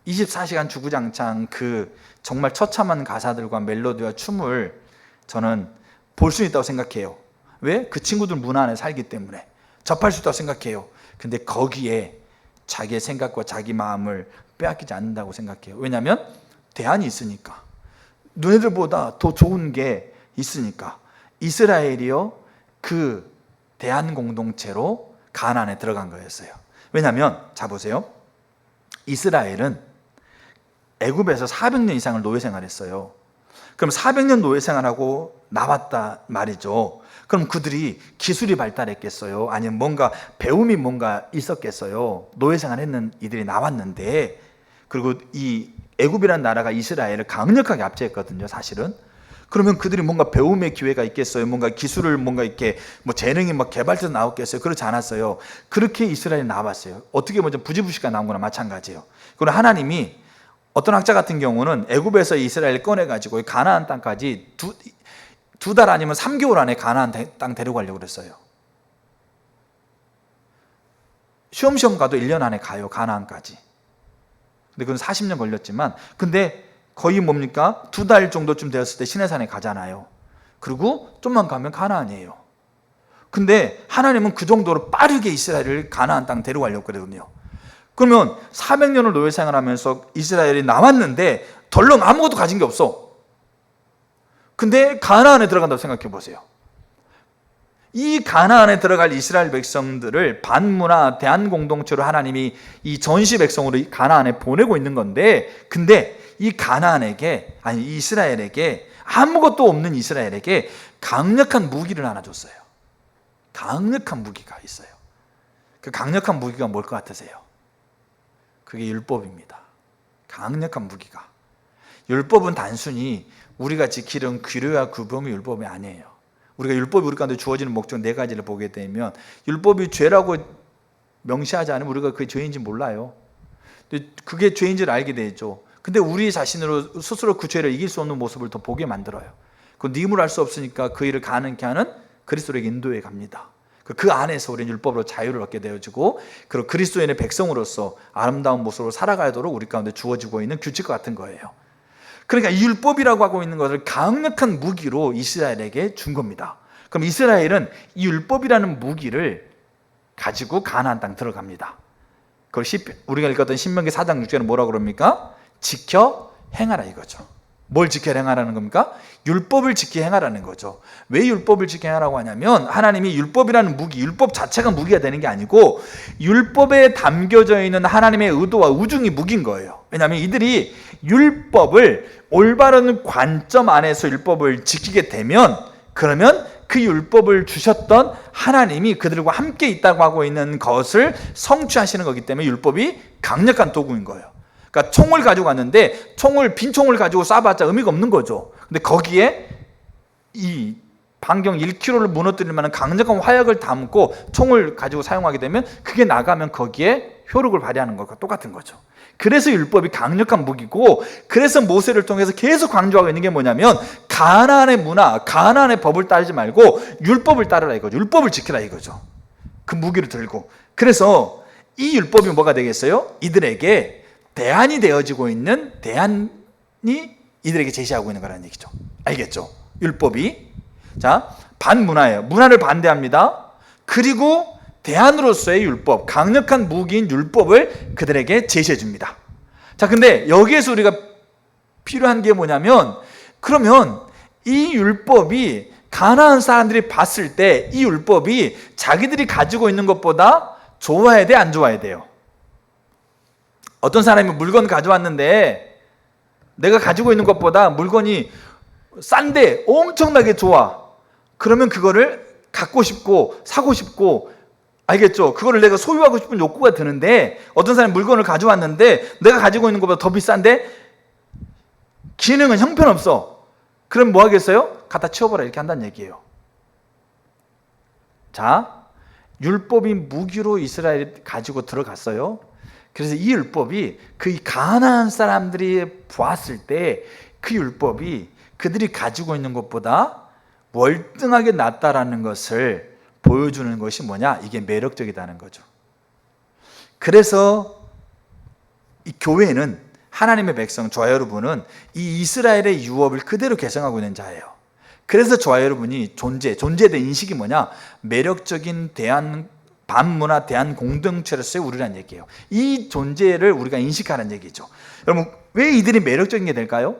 24시간 주구장창 그 정말 처참한 가사들과 멜로디와 춤을 저는 볼 수 있다고 생각해요. 왜? 그 친구들 문화 안에 살기 때문에 접할 수 있다고 생각해요. 근데 거기에 자기의 생각과 자기 마음을 빼앗기지 않는다고 생각해요. 왜냐하면 대안이 있으니까, 너네들보다 더 좋은 게 있으니까. 이스라엘이요 그 대안 공동체로 가나안에 들어간 거였어요. 왜냐하면 자 보세요, 이스라엘은 애굽에서 400년 이상을 노예 생활했어요. 그럼 400년 노예 생활하고 나왔다 말이죠. 그럼 그들이 기술이 발달했겠어요? 아니면 뭔가 배움이 뭔가 있었겠어요? 노예 생활했는 이들이 나왔는데, 그리고 이 애굽이라는 나라가 이스라엘을 강력하게 압제했거든요, 사실은. 그러면 그들이 뭔가 배움의 기회가 있겠어요? 뭔가 기술을 뭔가 이렇게 뭐 재능이 막 개발돼서 나왔겠어요? 그렇지 않았어요. 그렇게 이스라엘이 나왔어요. 어떻게 보면 부지부식가 나온 거나 마찬가지예요. 그리고 하나님이 어떤 학자 같은 경우는 애굽에서 이스라엘을 꺼내가지고 가나안 땅까지 두 달 아니면 3개월 안에 가나안 땅 데려가려고 그랬어요. 쉬엄쉬엄 가도 1년 안에 가요, 가나안까지. 근데 그건 40년 걸렸지만, 근데 거의 뭡니까? 2달 정도쯤 되었을 때 시내산에 가잖아요. 그리고 좀만 가면 가나안이에요. 근데 하나님은 그 정도로 빠르게 이스라엘을 가나안 땅 데려가려고 그러거든요. 그러면 400년을 노예 생활하면서 이스라엘이 남았는데 덜렁 아무것도 가진 게 없어. 근데 가나안에 들어간다고 생각해 보세요. 이 가나안에 들어갈 이스라엘 백성들을 반문화 대한공동체로 하나님이 이 전시 백성으로 가나안에 보내고 있는 건데, 근데 이 가나안에게, 아니 이스라엘에게, 아무것도 없는 이스라엘에게 강력한 무기를 하나 줬어요. 강력한 무기가 있어요. 그 강력한 무기가 뭘 것 같으세요? 그게 율법입니다. 강력한 무기가. 율법은 단순히 우리가 지키는 규례와 규범이 율법이 아니에요. 우리가 율법이 우리 가운데 주어지는 목적 4가지를 보게 되면, 율법이 죄라고 명시하지 않으면 우리가 그게 죄인지 몰라요. 근데 그게 죄인지를 알게 되죠. 근데 우리 자신으로 스스로 그 죄를 이길 수 없는 모습을 더 보게 만들어요. 그 님을 알 수 없으니까 그 일을 가능케 하는 그리스도에게 인도해 갑니다. 그 안에서 우리는 율법으로 자유를 얻게 되어지고, 그리고 그리스도인의 백성으로서 아름다운 모습으로 살아가도록 우리 가운데 주어지고 있는 규칙과 같은 거예요. 그러니까 이 율법이라고 하고 있는 것을 강력한 무기로 이스라엘에게 준 겁니다. 그럼 이스라엘은 이 율법이라는 무기를 가지고 가나안 땅 들어갑니다. 그걸 우리가 읽었던 신명기 4장 6절은 뭐라고 그럽니까? 지켜 행하라 이거죠. 뭘 지켜 행하라는 겁니까? 율법을 지켜 행하라는 거죠. 왜 율법을 지켜 행하라고 하냐면, 하나님이 율법이라는 무기, 율법 자체가 무기가 되는 게 아니고 율법에 담겨져 있는 하나님의 의도와 우중이 무기인 거예요. 왜냐하면 이들이 율법을 올바른 관점 안에서 율법을 지키게 되면, 그러면 그 율법을 주셨던 하나님이 그들과 함께 있다고 하고 있는 것을 성취하시는 거기 때문에 율법이 강력한 도구인 거예요. 그러니까 총을 가지고 갔는데 빈 총을 가지고 쏴봤자 의미가 없는 거죠. 근데 거기에 이 반경 1km를 무너뜨릴 만한 강력한 화약을 담고 총을 가지고 사용하게 되면 그게 나가면 거기에 효력을 발휘하는 것과 똑같은 거죠. 그래서 율법이 강력한 무기고, 그래서 모세를 통해서 계속 강조하고 있는 게 뭐냐면, 가나안의 문화, 가나안의 법을 따르지 말고 율법을 따르라 이거죠. 율법을 지키라 이거죠. 그 무기를 들고. 그래서 이 율법이 뭐가 되겠어요? 이들에게 대안이 되어지고 있는, 대안이 이들에게 제시하고 있는 거라는 얘기죠. 알겠죠? 율법이. 자, 반문화예요. 문화를 반대합니다. 그리고 대안으로서의 율법, 강력한 무기인 율법을 그들에게 제시해 줍니다. 자, 근데 여기에서 우리가 필요한 게 뭐냐면, 그러면 이 율법이 가나안 사람들이 봤을 때 이 율법이 자기들이 가지고 있는 것보다 좋아야 돼, 안 좋아야 돼요? 어떤 사람이 물건 가져왔는데 내가 가지고 있는 것보다 물건이 싼데 엄청나게 좋아. 그러면 그거를 갖고 싶고 사고 싶고, 알겠죠? 그거를 내가 소유하고 싶은 욕구가 드는데, 어떤 사람이 물건을 가져왔는데 내가 가지고 있는 것보다 더 비싼데 기능은 형편없어. 그럼 뭐 하겠어요? 갖다 치워버려 이렇게 한다는 얘기예요. 자, 율법이 무기로 이스라엘이 가지고 들어갔어요. 그래서 이 율법이 그 가나안 사람들이 보았을 때 그 율법이 그들이 가지고 있는 것보다 월등하게 낫다라는 것을 보여주는 것이 뭐냐? 이게 매력적이다는 거죠. 그래서 이 교회는, 하나님의 백성, 저와 여러분은 이 이스라엘의 유업을 그대로 계승하고 있는 자예요. 그래서 저와 여러분이 존재에 대한 인식이 뭐냐? 매력적인 반문화 대한 공동체로서의 우리란 얘기예요. 이 존재를 우리가 인식하는 얘기죠. 여러분, 왜 이들이 매력적인 게 될까요?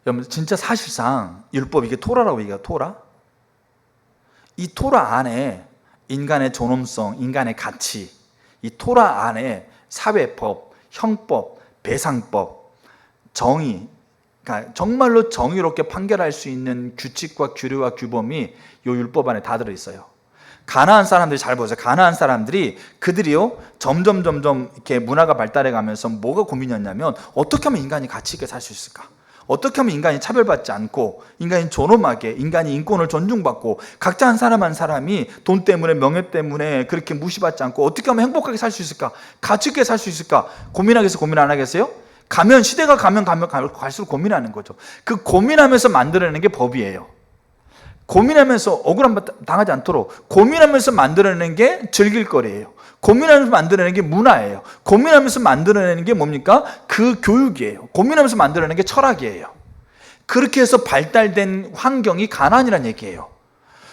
여러분, 진짜 사실상 율법, 이게 토라라고 얘기해요. 토라. 이 토라 안에 인간의 존엄성, 인간의 가치, 이 토라 안에 사회법, 형법, 배상법, 정의, 그러니까 정말로 정의롭게 판결할 수 있는 규칙과 규례와 규범이 요 율법 안에 다 들어있어요. 가나안 사람들이 잘 보세요. 가나안 사람들이 그들이요 점점 이렇게 문화가 발달해 가면서 뭐가 고민이었냐면 어떻게 하면 인간이 가치 있게 살 수 있을까? 어떻게 하면 인간이 차별받지 않고 인간이 존엄하게 인간이 인권을 존중받고 각자 한 사람 한 사람이 돈 때문에 명예 때문에 그렇게 무시받지 않고 어떻게 하면 행복하게 살 수 있을까? 가치 있게 살 수 있을까? 고민하겠어요? 고민 안 하겠어요? 시대가 가면 갈수록 고민하는 거죠. 그 고민하면서 만들어내는 게 법이에요. 고민하면서 억울함 당하지 않도록 고민하면서 만들어내는 게 즐길 거리예요. 고민하면서 만들어내는 게 문화예요. 고민하면서 만들어내는 게 뭡니까? 그 교육이에요. 고민하면서 만들어내는 게 철학이에요. 그렇게 해서 발달된 환경이 가나안이라는 얘기예요.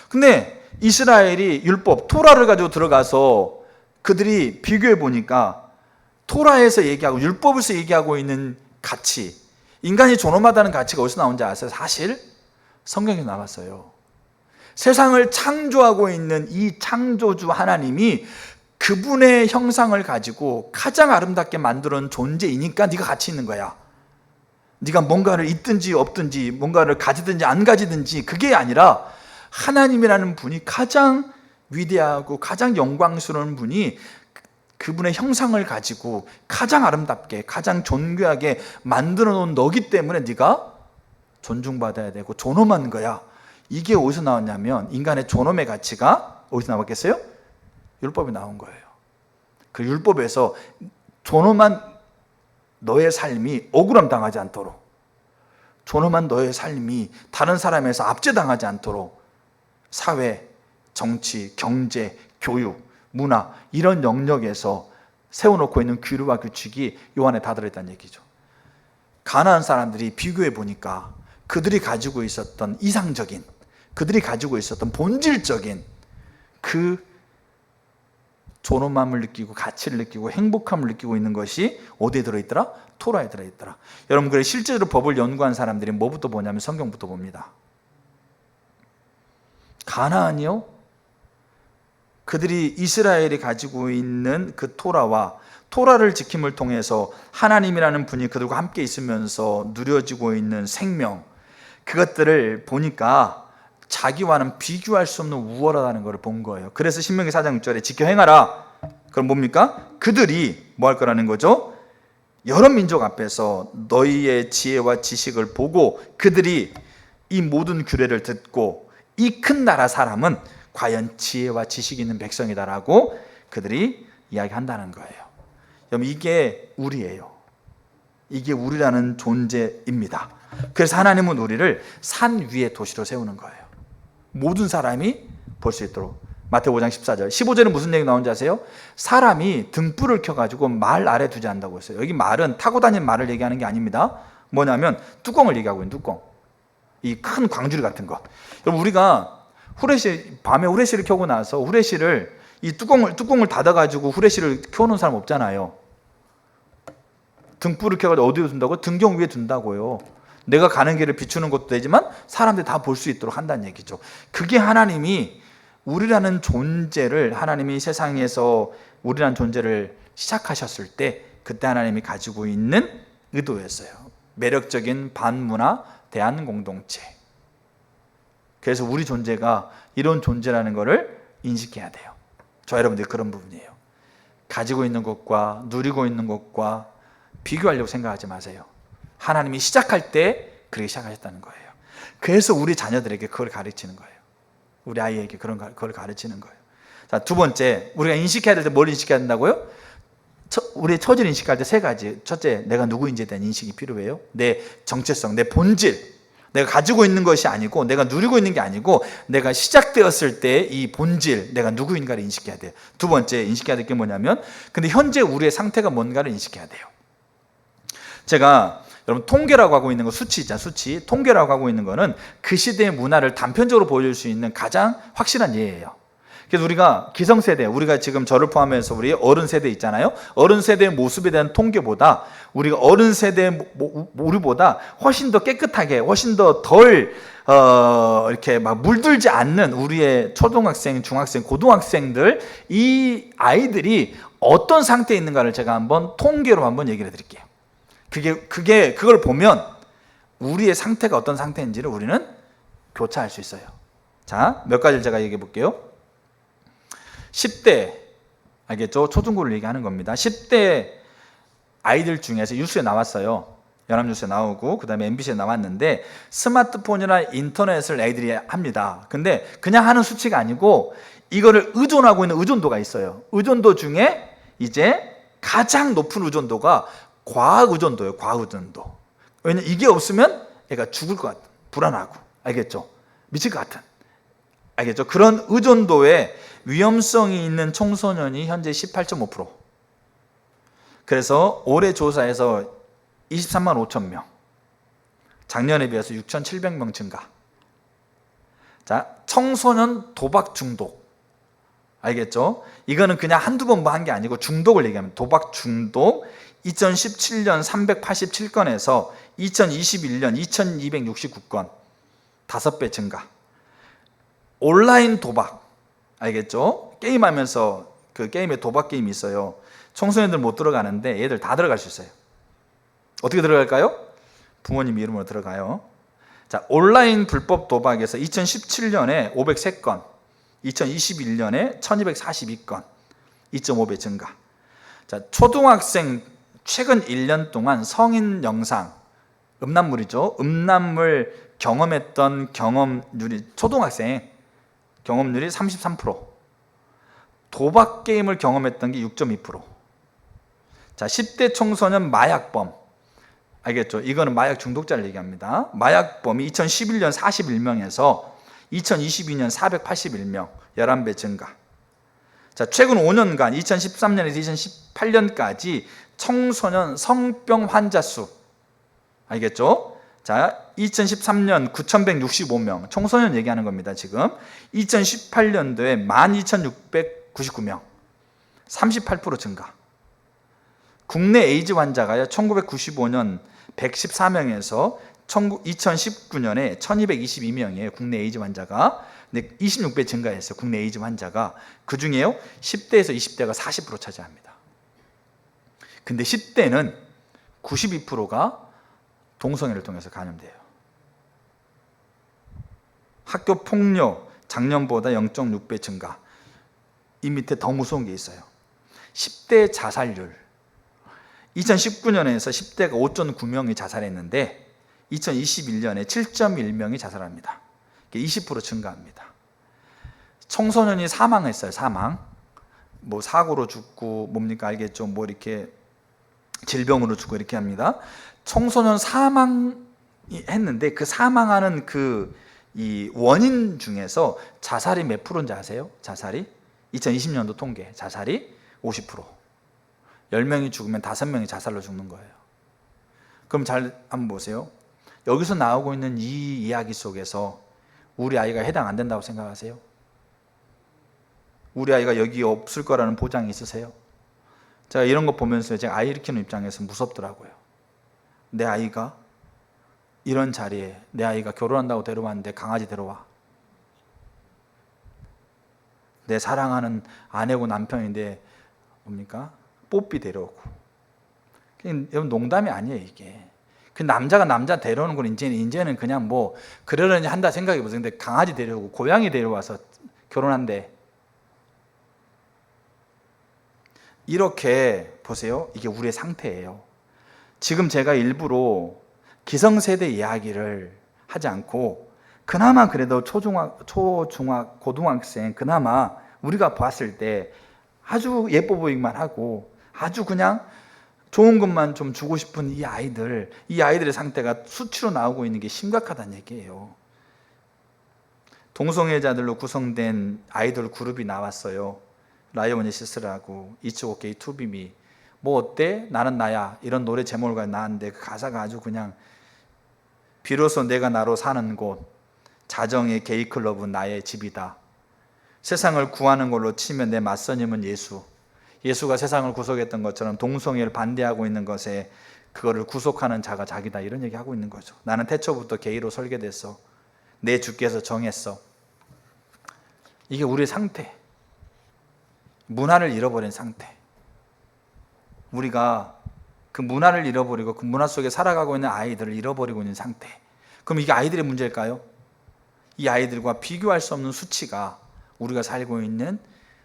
근데 이스라엘이 율법, 토라를 가지고 들어가서 그들이 비교해 보니까 토라에서 얘기하고 율법에서 얘기하고 있는 가치, 인간이 존엄하다는 가치가 어디서 나온지 아세요? 사실 성경에 나왔어요. 세상을 창조하고 있는 이 창조주 하나님이 그분의 형상을 가지고 가장 아름답게 만들어 놓은 존재이니까 네가 가치 있는 거야. 네가 뭔가를 있든지 없든지 뭔가를 가지든지 안 가지든지 그게 아니라 하나님이라는 분이 가장 위대하고 가장 영광스러운 분이 그분의 형상을 가지고 가장 아름답게 가장 존귀하게 만들어 놓은 너기 때문에 네가 존중받아야 되고 존엄한 거야. 이게 어디서 나왔냐면 인간의 존엄의 가치가 어디서 나왔겠어요? 율법이 나온 거예요. 그 율법에서 존엄한 너의 삶이 억울함 당하지 않도록, 존엄한 너의 삶이 다른 사람에서 압제당하지 않도록 사회, 정치, 경제, 교육, 문화 이런 영역에서 세워놓고 있는 규례와 규칙이 요 안에 다 들어있다는 얘기죠. 가나안 사람들이 비교해 보니까 그들이 가지고 있었던 이상적인, 그들이 가지고 있었던 본질적인 그 존엄함을 느끼고 가치를 느끼고 행복함을 느끼고 있는 것이 어디에 들어있더라? 토라에 들어있더라. 여러분, 그래 실제로 법을 연구한 사람들이 뭐부터 보냐면 성경부터 봅니다. 가나안이요? 그들이 이스라엘이 가지고 있는 그 토라를 지킴을 통해서 하나님이라는 분이 그들과 함께 있으면서 누려지고 있는 생명, 그것들을 보니까 자기와는 비교할 수 없는 우월하다는 것을 본 거예요. 그래서 신명기 4장 6절에 지켜 행하라. 그럼 뭡니까? 그들이 뭐 할 거라는 거죠? 여러 민족 앞에서 너희의 지혜와 지식을 보고 그들이 이 모든 규례를 듣고 이 큰 나라 사람은 과연 지혜와 지식이 있는 백성이다라고 그들이 이야기한다는 거예요. 여러분, 이게 우리예요. 이게 우리라는 존재입니다. 그래서 하나님은 우리를 산 위의 도시로 세우는 거예요. 모든 사람이 볼 수 있도록. 마태복음 5장 14절 15절은 무슨 얘기 나오는지 아세요? 사람이 등불을 켜가지고 말 아래 두지 않는다고 했어요. 여기 말은 타고 다니는 말을 얘기하는 게 아닙니다. 뭐냐면 뚜껑을 얘기하고 있는 뚜껑, 이 큰 광주리 같은 것. 여러분, 우리가 밤에 후레쉬를 켜고 나서 후레쉬를 이 뚜껑을 닫아가지고 후레쉬를 켜놓은 사람 없잖아요. 등불을 켜가지고 어디에 둔다고? 등경 위에 둔다고요. 내가 가는 길을 비추는 것도 되지만 사람들이 다 볼 수 있도록 한다는 얘기죠. 그게 하나님이 우리라는 존재를, 하나님이 세상에서 우리라는 존재를 시작하셨을 때 그때 하나님이 가지고 있는 의도였어요. 매력적인 반문화 대한 공동체. 그래서 우리 존재가 이런 존재라는 것을 인식해야 돼요. 저 여러분들이 그런 부분이에요. 가지고 있는 것과 누리고 있는 것과 비교하려고 생각하지 마세요. 하나님이 시작할 때 그렇게 시작하셨다는 거예요. 그래서 우리 자녀들에게 그걸 가르치는 거예요. 우리 아이에게 그걸 가르치는 거예요. 자, 두 번째, 우리가 인식해야 될 때 뭘 인식해야 된다고요? 우리의 처지를 인식할 때 세 가지. 첫째, 내가 누구인지에 대한 인식이 필요해요. 내 정체성, 내 본질, 내가 가지고 있는 것이 아니고 내가 누리고 있는 게 아니고 내가 시작되었을 때 이 본질, 내가 누구인가를 인식해야 돼요. 두 번째 인식해야 될 게 뭐냐면 근데 현재 우리의 상태가 뭔가를 인식해야 돼요. 제가 여러분 통계라고 하고 있는 거, 수치 있잖아요. 수치. 통계라고 하고 있는 거는 그 시대의 문화를 단편적으로 보여줄 수 있는 가장 확실한 예예요. 그래서 우리가 기성세대, 우리가 지금 저를 포함해서 우리 어른 세대 있잖아요. 어른 세대의 모습에 대한 통계보다 우리가 어른 세대 우리보다 훨씬 더 깨끗하게, 훨씬 더 덜 이렇게 막 물들지 않는 우리의 초등학생, 중학생, 고등학생들, 이 아이들이 어떤 상태에 있는가를 제가 한번 통계로 한번 얘기를 해드릴게요. 그걸 보면 우리의 상태가 어떤 상태인지를 우리는 교차할 수 있어요. 자, 몇 가지를 제가 얘기해 볼게요. 10대, 알겠죠? 초중고를 얘기하는 겁니다. 10대 아이들 중에서 뉴스에 나왔어요. 연합뉴스에 나오고 그 다음에 MBC에 나왔는데, 스마트폰이나 인터넷을 애들이 합니다. 근데 그냥 하는 수치가 아니고 이거를 의존하고 있는 의존도가 있어요. 의존도 중에 이제 가장 높은 의존도가 과의존도예요. 과의존도. 왜냐면 이게 없으면 애가 죽을 것 같은, 불안하고, 알겠죠? 미칠 것 같은, 알겠죠? 그런 의존도에 위험성이 있는 청소년이 현재 18.5%. 그래서 올해 조사에서 23만 5천 명, 작년에 비해서 6,700명 증가. 자, 청소년 도박 중독, 알겠죠? 이거는 그냥 한두 번 한 게 아니고 중독을 얘기하면 도박 중독 2017년 387건에서 2021년 2269건, 5배 증가. 온라인 도박, 알겠죠? 게임하면서 그 게임에 도박 게임이 있어요. 청소년들 못 들어가는데 얘들 다 들어갈 수 있어요. 어떻게 들어갈까요? 부모님 이름으로 들어가요. 자, 온라인 불법 도박에서 2017년에 503건, 2021년에 1242건, 2.5배 증가. 자, 초등학생 최근 1년 동안 성인 영상, 음란물이죠. 음란물 경험했던 경험률이, 초등학생 경험률이 33%, 도박 게임을 경험했던 게 6.2%. 자, 10대 청소년 마약범, 알겠죠? 이거는 마약 중독자를 얘기합니다. 마약범이 2011년 41명에서 2022년 481명, 11배 증가. 자, 최근 5년간 2013년에서 2018년까지 청소년 성병 환자 수, 알겠죠? 자, 2013년 9,165명, 청소년 얘기하는 겁니다, 지금. 2018년도에 12,699명, 38% 증가. 국내 에이즈 환자가요, 1995년 114명에서 2019년에 1222명이에요. 국내 에이즈 환자가. 근데 26배 증가했어요. 국내 에이즈 환자가. 그 중에요 10대에서 20대가 40% 차지합니다. 근데 10대는 92%가 동성애를 통해서 감염돼요. 학교 폭력 작년보다 0.6배 증가. 이 밑에 더 무서운 게 있어요. 10대 자살률. 2019년에서 10대가 5.9명이 자살했는데 2021년에 7.1명이 자살합니다. 20% 증가합니다. 청소년이 사망했어요. 사망. 뭐 사고로 죽고 뭡니까 알겠죠? 뭐 이렇게 질병으로 죽고 이렇게 합니다. 청소년 사망이 했는데 그 사망하는 이 원인 중에서 자살이 몇 프로인지 아세요? 자살이 2020년도 통계 자살이 50%. 10명이 죽으면 5명이 자살로 죽는 거예요. 그럼 잘 한번 보세요. 여기서 나오고 있는 이 이야기 속에서 우리 아이가 해당 안 된다고 생각하세요? 우리 아이가 여기 없을 거라는 보장이 있으세요? 제가 이런 거 보면서 제가 아이 키우는 입장에서 무섭더라고요. 내 아이가 이런 자리에, 내 아이가 결혼한다고 데려왔는데 강아지 데려와. 내 사랑하는 아내고 남편인데 뭡니까? 뽀삐 데려오고. 여러분 농담이 아니에요 이게. 그 남자가 남자 데려오는 건 이제는 그냥 뭐 그러려니 한다 생각해 보세요. 근데 강아지 데려오고 고양이 데려와서 결혼한대. 이렇게 보세요. 이게 우리의 상태예요. 지금 제가 일부러 기성세대 이야기를 하지 않고 그나마 그래도 초중학, 고등학생 그나마 우리가 봤을 때 아주 예뻐 보이기만 하고 아주 그냥 좋은 것만 좀 주고 싶은 이 아이들의 상태가 수치로 나오고 있는 게 심각하다는 얘기예요. 동성애자들로 구성된 아이돌 그룹이 나왔어요. 라이오니시스라고, 이츠오케이 투비미, 뭐 어때? 나는 나야, 이런 노래 제목을 나왔는데 그 가사가 아주 그냥 비로소 내가 나로 사는 곳, 자정의 게이클럽은 나의 집이다. 세상을 구하는 걸로 치면 내 맞선임은 예수. 예수가 세상을 구속했던 것처럼 동성애를 반대하고 있는 것에 그거를 구속하는 자가 자기다, 이런 얘기하고 있는 거죠. 나는 태초부터 게이로 설계됐어. 내 주께서 정했어. 이게 우리의 상태, 문화를 잃어버린 상태. 우리가 그 문화를 잃어버리고 그 문화 속에 살아가고 있는 아이들을 잃어버리고 있는 상태. 그럼 이게 아이들의 문제일까요? 이 아이들과 비교할 수 없는 수치가 우리가 살고 있는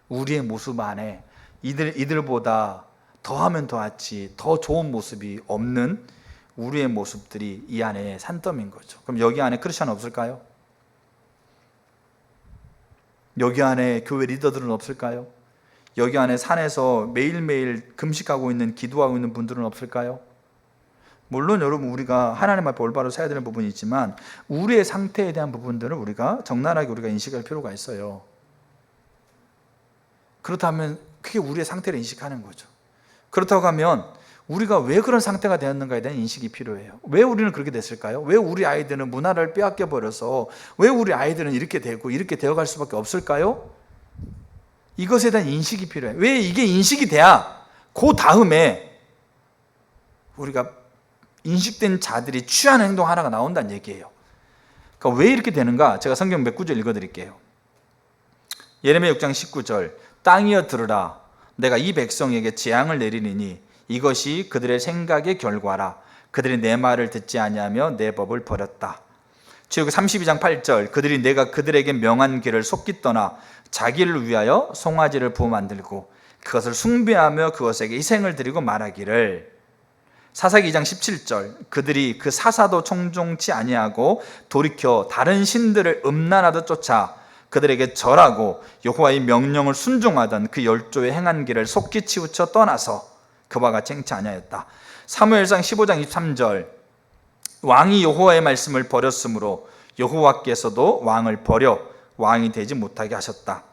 우리의 모습 안에 이들보다 더하면 더하지 더 좋은 모습이 없는 우리의 모습들이 이 안에 산더미인 거죠. 그럼 여기 안에 크리스찬 없을까요? 여기 안에 교회 리더들은 없을까요? 여기 안에 산에서 매일매일 금식하고 있는, 기도하고 있는 분들은 없을까요? 물론 여러분, 우리가 하나님 앞에 올바로 서야 되는 부분이 있지만 우리의 상태에 대한 부분들을 우리가 적나라하게 우리가 인식할 필요가 있어요. 그렇다면 그게 우리의 상태를 인식하는 거죠. 그렇다고 하면 우리가 왜 그런 상태가 되었는가에 대한 인식이 필요해요. 왜 우리는 그렇게 됐을까요? 왜 우리 아이들은 문화를 빼앗겨 버려서 왜 우리 아이들은 이렇게 되고 이렇게 되어갈 수밖에 없을까요? 이것에 대한 인식이 필요해요. 왜 이게 인식이 돼야 그 다음에 우리가 인식된 자들이 취하는 행동 하나가 나온다는 얘기예요. 그러니까 왜 이렇게 되는가? 제가 성경 몇 구절 읽어드릴게요. 예레미야 6장 19절, 땅이여 들으라, 내가 이 백성에게 재앙을 내리리니 이것이 그들의 생각의 결과라. 그들이 내 말을 듣지 아니하며 내 법을 버렸다. 출애굽기 32장 8절, 그들이 내가 그들에게 명한 길을 속기 떠나 자기를 위하여 송아지를 부어 만들고 그것을 숭배하며 그것에게 희생을 드리고 말하기를. 사사기 2장 17절, 그들이 그 사사도 청종치 아니하고 돌이켜 다른 신들을 음란하듯 쫓아 그들에게 절하고 여호와의 명령을 순종하던 그 열조의 행한 길을 속기 치우쳐 떠나서 그와 같이 행치 아니하였다. 사무엘상 15장 23절, 왕이 여호와의 말씀을 버렸으므로 여호와께서도 왕을 버려 왕이 되지 못하게 하셨다.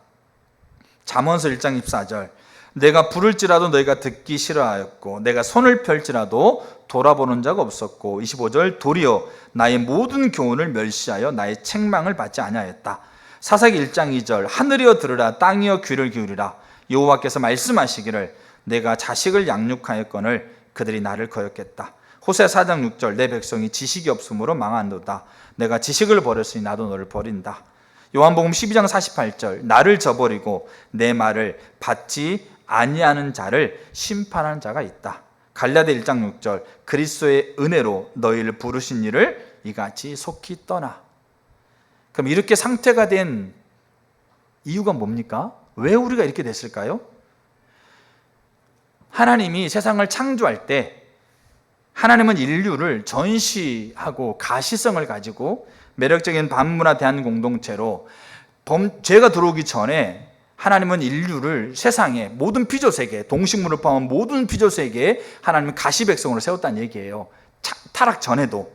잠언서 1장 24절, 내가 부를지라도 너희가 듣기 싫어하였고 내가 손을 펼지라도 돌아보는 자가 없었고 25절, 도리어 나의 모든 교훈을 멸시하여 나의 책망을 받지 아니하였다. 사사기 1장 2절, 하늘이여 들으라, 땅이여 귀를 기울이라, 여호와께서 말씀하시기를 내가 자식을 양육하였거늘 그들이 나를 거역했다. 호세아 4장 6절, 내 백성이 지식이 없으므로 망한도다. 내가 지식을 버렸으니 나도 너를 버린다. 요한복음 12장 48절, 나를 저버리고 내 말을 받지 아니하는 자를 심판하는 자가 있다. 갈라디아 1장 6절, 그리스도의 은혜로 너희를 부르신 이를 이같이 속히 떠나. 그럼 이렇게 상태가 된 이유가 뭡니까? 왜 우리가 이렇게 됐을까요? 하나님이 세상을 창조할 때 하나님은 인류를 전시하고 가시성을 가지고 매력적인 반문화 대한 공동체로 죄가 들어오기 전에 하나님은 인류를 세상에 모든 피조세계, 동식물을 포함한 모든 피조세계에 하나님은 가시백성으로 세웠다는 얘기예요. 타락 전에도.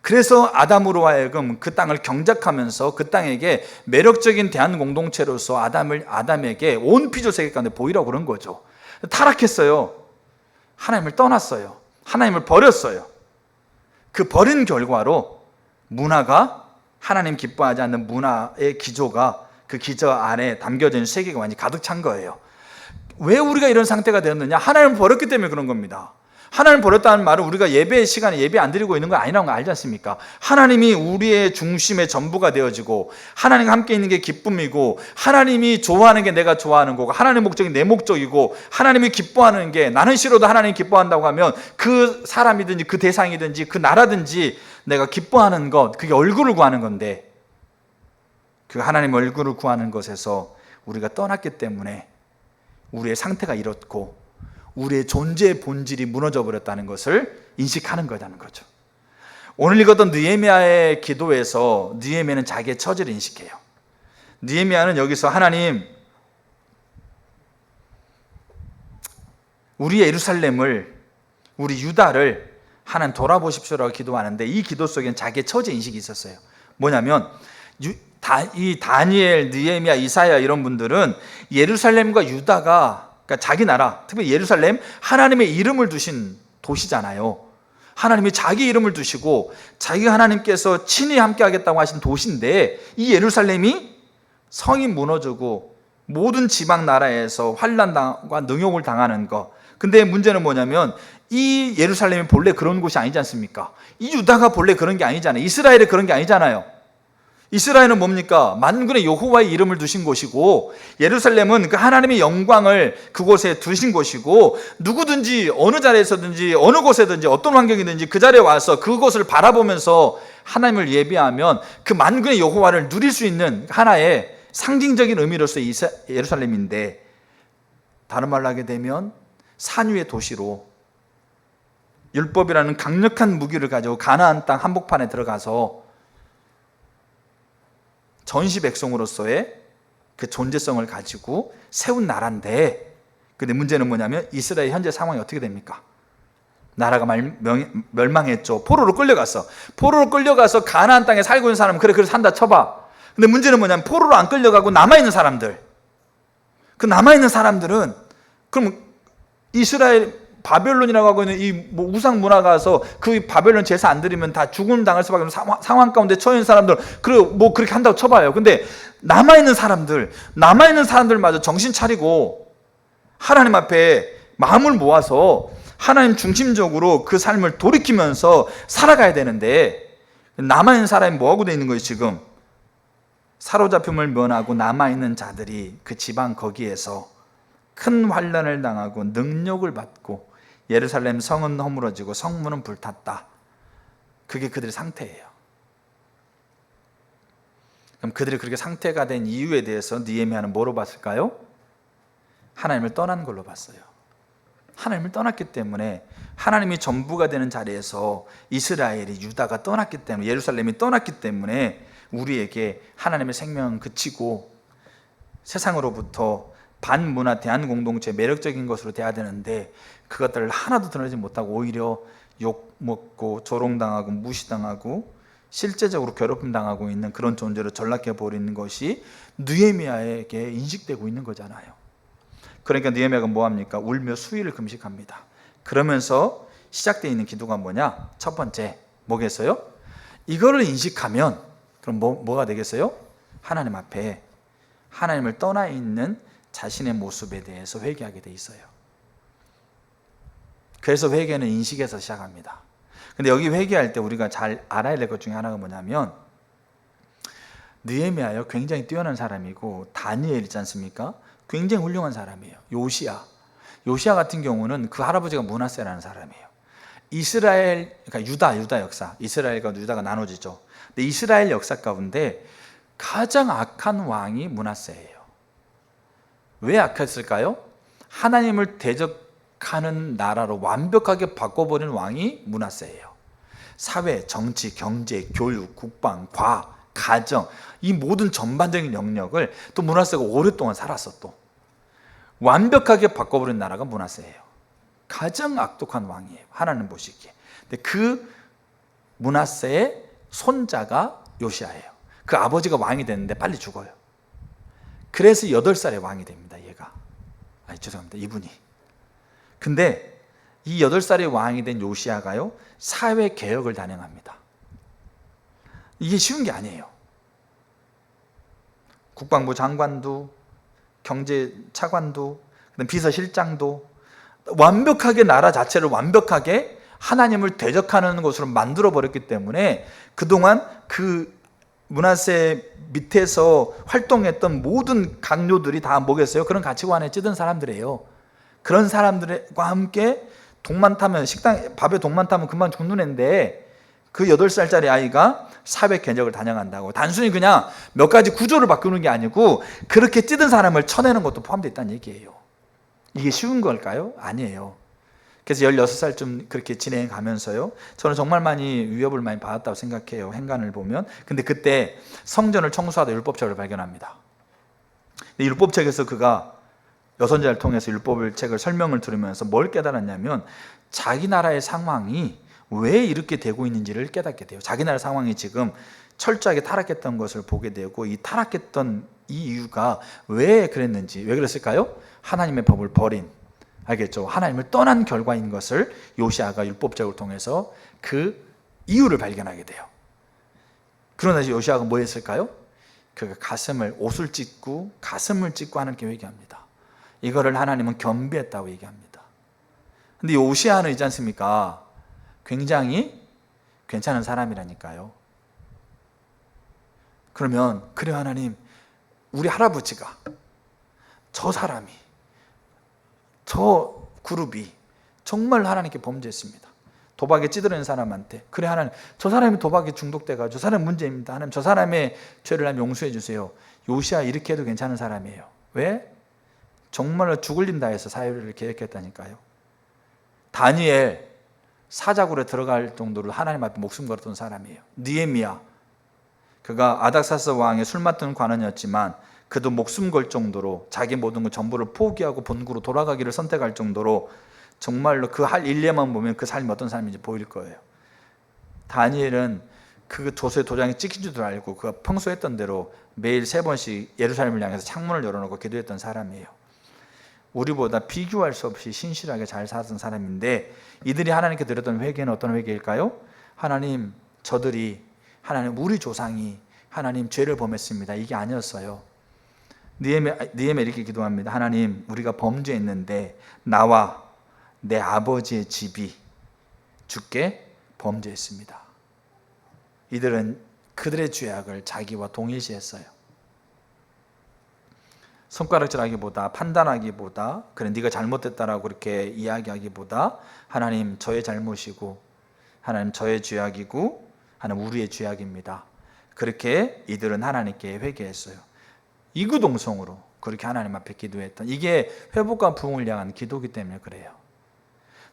그래서 아담으로 하여금 그 땅을 경작하면서 그 땅에게 매력적인 대한 공동체로서 아담에게 온 피조세계 가운데 보이라고 그런 거죠. 타락했어요. 하나님을 떠났어요. 하나님을 버렸어요. 그 버린 결과로 문화가, 하나님 기뻐하지 않는 문화의 기조가 그 기저 안에 담겨져 있는 세계가 완전히 가득 찬 거예요. 왜 우리가 이런 상태가 되었느냐? 하나님을 버렸기 때문에 그런 겁니다. 하나님을 버렸다는 말은 우리가 예배 시간에 예배 안 드리고 있는 거 아니라는 거 알지 않습니까? 하나님이 우리의 중심의 전부가 되어지고 하나님과 함께 있는 게 기쁨이고 하나님이 좋아하는 게 내가 좋아하는 거고 하나님의 목적이 내 목적이고 하나님이 기뻐하는 게 나는 싫어도 하나님이 기뻐한다고 하면 그 사람이든지 그 대상이든지 그 나라든지 내가 기뻐하는 것, 그게 얼굴을 구하는 건데 그 하나님 얼굴을 구하는 것에서 우리가 떠났기 때문에 우리의 상태가 이렇고 우리의 존재의 본질이 무너져 버렸다는 것을 인식하는 거라는 거죠. 오늘 읽었던 느헤미야의 기도에서 느헤미야는 자기의 처지를 인식해요. 느헤미야는 여기서 하나님, 우리 예루살렘을, 우리 유다를 하나님 돌아보십시오라고 기도하는데 이 기도 속에는 자기의 처지 인식이 있었어요. 뭐냐면 이 다니엘, 느헤미야, 이사야 이런 분들은 예루살렘과 유다가, 그러니까 자기 나라, 특히 예루살렘, 하나님의 이름을 두신 도시잖아요. 하나님이 자기 이름을 두시고 자기 하나님께서 친히 함께 하겠다고 하신 도시인데 이 예루살렘이 성이 무너지고 모든 지방 나라에서 환난과 능욕을 당하는 것. 근데 문제는 뭐냐면 이 예루살렘이 본래 그런 곳이 아니지 않습니까? 이 유다가 본래 그런 게 아니잖아요. 이스라엘이 그런 게 아니잖아요. 이스라엘은 뭡니까? 만군의 여호와의 이름을 두신 곳이고, 예루살렘은 그 하나님의 영광을 그곳에 두신 곳이고, 누구든지 어느 자리에서든지 어느 곳에든지 어떤 환경이든지 그 자리에 와서 그곳을 바라보면서 하나님을 예배하면 그 만군의 여호와를 누릴 수 있는 하나의 상징적인 의미로서 예루살렘인데, 다른 말로 하게 되면 산 위의 도시로 율법이라는 강력한 무기를 가지고 가나안 땅 한복판에 들어가서 전시 백성으로서의 그 존재성을 가지고 세운 나라인데, 근데 문제는 뭐냐면 이스라엘 현재 상황이 어떻게 됩니까? 나라가 멸망했죠. 포로로 끌려가서 가나안 땅에 살고 있는 사람은 그래 산다 쳐봐. 근데 문제는 뭐냐면 포로로 안 끌려가고 남아있는 사람들, 그 남아있는 사람들은 그럼 이스라엘 바벨론이라고 하고 있는 이 우상 문화가 와서 그 바벨론 제사 안 드리면 다 죽음 당할 수밖에 없는 상황 가운데 처해 있는 사람들, 그리고 그렇게 한다고 쳐봐요. 근데 남아있는 사람들마저 정신 차리고 하나님 앞에 마음을 모아서 하나님 중심적으로 그 삶을 돌이키면서 살아가야 되는데, 남아있는 사람이 뭐하고 돼 있는 거예요? 지금 사로잡힘을 면하고 남아있는 자들이 그 지방 거기에서 큰 환난을 당하고 능력을 받고 예루살렘 성은 허물어지고 성문은 불탔다. 그게 그들의 상태예요. 그럼 그들이 그렇게 상태가 된 이유에 대해서 느헤미야는 뭐로 봤을까요? 하나님을 떠난 걸로 봤어요. 하나님을 떠났기 때문에, 하나님이 전부가 되는 자리에서 이스라엘이, 유다가 떠났기 때문에, 예루살렘이 떠났기 때문에 우리에게 하나님의 생명은 그치고 세상으로부터 반문화 대한공동체 매력적인 것으로 돼야 되는데, 그것들을 하나도 드러내지 못하고 오히려 욕먹고 조롱당하고 무시당하고 실제적으로 괴롭힘 당하고 있는 그런 존재로 전락해 버리는 것이 느헤미야에게 인식되고 있는 거잖아요. 그러니까 느헤미야가 뭐합니까? 울며 수일을 금식합니다. 그러면서 시작되어 있는 기도가 뭐냐? 첫 번째 뭐겠어요? 이거를 인식하면 그럼 뭐가 되겠어요? 하나님 앞에 하나님을 떠나 있는 자신의 모습에 대해서 회개하게 돼 있어요. 그래서 회개는 인식에서 시작합니다. 근데 여기 회개할 때 우리가 잘 알아야 될 것 중에 하나가 뭐냐면, 느헤미야요 굉장히 뛰어난 사람이고, 다니엘 있지 않습니까? 굉장히 훌륭한 사람이에요. 요시야 같은 경우는 그 할아버지가 므낫세라는 사람이에요. 이스라엘, 그러니까 유다 역사, 이스라엘과 유다가 나눠지죠. 근데 이스라엘 역사 가운데 가장 악한 왕이 므낫세예요. 왜 악했을까요? 하나님을 대적하는 나라로 완벽하게 바꿔버린 왕이 므낫세예요. 사회, 정치, 경제, 교육, 국방, 과학, 가정, 이 모든 전반적인 영역을 또 므낫세가 오랫동안 살았어. 또 완벽하게 바꿔버린 나라가 므낫세예요. 가장 악독한 왕이에요, 하나님 보시기에. 근데 그 므낫세의 손자가 요시야예요. 그 아버지가 왕이 됐는데 빨리 죽어요. 그래서 8살에 왕이 됩니다. 이분이. 근데 이 8살에 왕이 된 요시야가요 사회 개혁을 단행합니다. 이게 쉬운 게 아니에요. 국방부 장관도, 경제 차관도, 비서실장도 완벽하게 나라 자체를 완벽하게 하나님을 대적하는 것으로 만들어 버렸기 때문에 그동안 그 므낫세 밑에서 활동했던 모든 강요들이 다 뭐겠어요? 그런 가치관에 찌든 사람들이에요. 그런 사람들과 함께 독만 타면, 밥에 독만 타면 금방 죽는 애인데, 그 8살짜리 아이가 사회 개혁을 단행한다고 단순히 그냥 몇 가지 구조를 바꾸는 게 아니고 그렇게 찌든 사람을 쳐내는 것도 포함되어 있다는 얘기예요. 이게 쉬운 걸까요? 아니에요. 그래서 16살쯤 그렇게 진행해 가면서요, 저는 정말 많이 위협을 많이 받았다고 생각해요, 행간을 보면. 근데 그때 성전을 청소하다 율법책을 발견합니다. 근데 율법책에서 그가 여선자를 통해서 율법책을 설명을 들으면서 뭘 깨달았냐면, 자기 나라의 상황이 왜 이렇게 되고 있는지를 깨닫게 돼요. 자기 나라 상황이 지금 철저하게 타락했던 것을 보게 되고, 이 타락했던 이 이유가 왜 그랬는지, 왜 그랬을까요? 하나님의 법을 버린, 알겠죠? 하나님을 떠난 결과인 것을 요시야가 율법책을 통해서 그 이유를 발견하게 돼요. 그러나 요시야가 뭐 했을까요? 그가 옷을 찢고 가슴을 찢고 하나님께 회개합니다. 이거를 하나님은 겸비했다고 얘기합니다. 근데 요시야는 있지 않습니까? 굉장히 괜찮은 사람이라니까요. 그러면 그래요 하나님, 우리 할아버지가, 저 사람이, 저 그룹이 정말 하나님께 범죄했습니다. 도박에 찌들어있는 사람한테, 그래 하나님, 저 사람이 도박에 중독돼가지고 저 사람 문제입니다. 하나님, 저 사람의 죄를 하나님 용서해 주세요. 요시야 이렇게 해도 괜찮은 사람이에요. 왜? 정말로 죽을 림 다해서 사회를 계획했다니까요. 다니엘 사자굴에 들어갈 정도로 하나님 앞에 목숨 걸었던 사람이에요. 느헤미야, 그가 아닥사스 왕의 술 맡은 관원이었지만 그도 목숨 걸 정도로 자기 모든 것 전부를 포기하고 본국으로 돌아가기를 선택할 정도로 정말로 그 할 일례만 보면 그 삶이 어떤 삶인지 보일 거예요. 다니엘은 그 조서의 도장이 찍힌 줄도 알고 그가 평소 했던 대로 매일 3번씩 예루살렘을 향해서 창문을 열어놓고 기도했던 사람이에요. 우리보다 비교할 수 없이 신실하게 잘 살았던 사람인데, 이들이 하나님께 드렸던 회개는 어떤 회개일까요? 하나님, 저들이, 하나님, 우리 조상이 하나님 죄를 범했습니다. 이게 아니었어요. 느헤미야 이렇게 기도합니다. 하나님, 우리가 범죄했는데 나와 내 아버지의 집이 주께 범죄했습니다. 이들은 그들의 죄악을 자기와 동일시했어요. 손가락질하기보다, 판단하기보다, 그래 네가 잘못됐다라고 그렇게 이야기하기보다, 하나님, 저의 잘못이고, 하나님, 저의 죄악이고, 하나님, 우리의 죄악입니다. 그렇게 이들은 하나님께 회개했어요. 이구동성으로 그렇게 하나님 앞에 기도했던, 이게 회복과 부흥을 향한 기도이기 때문에 그래요.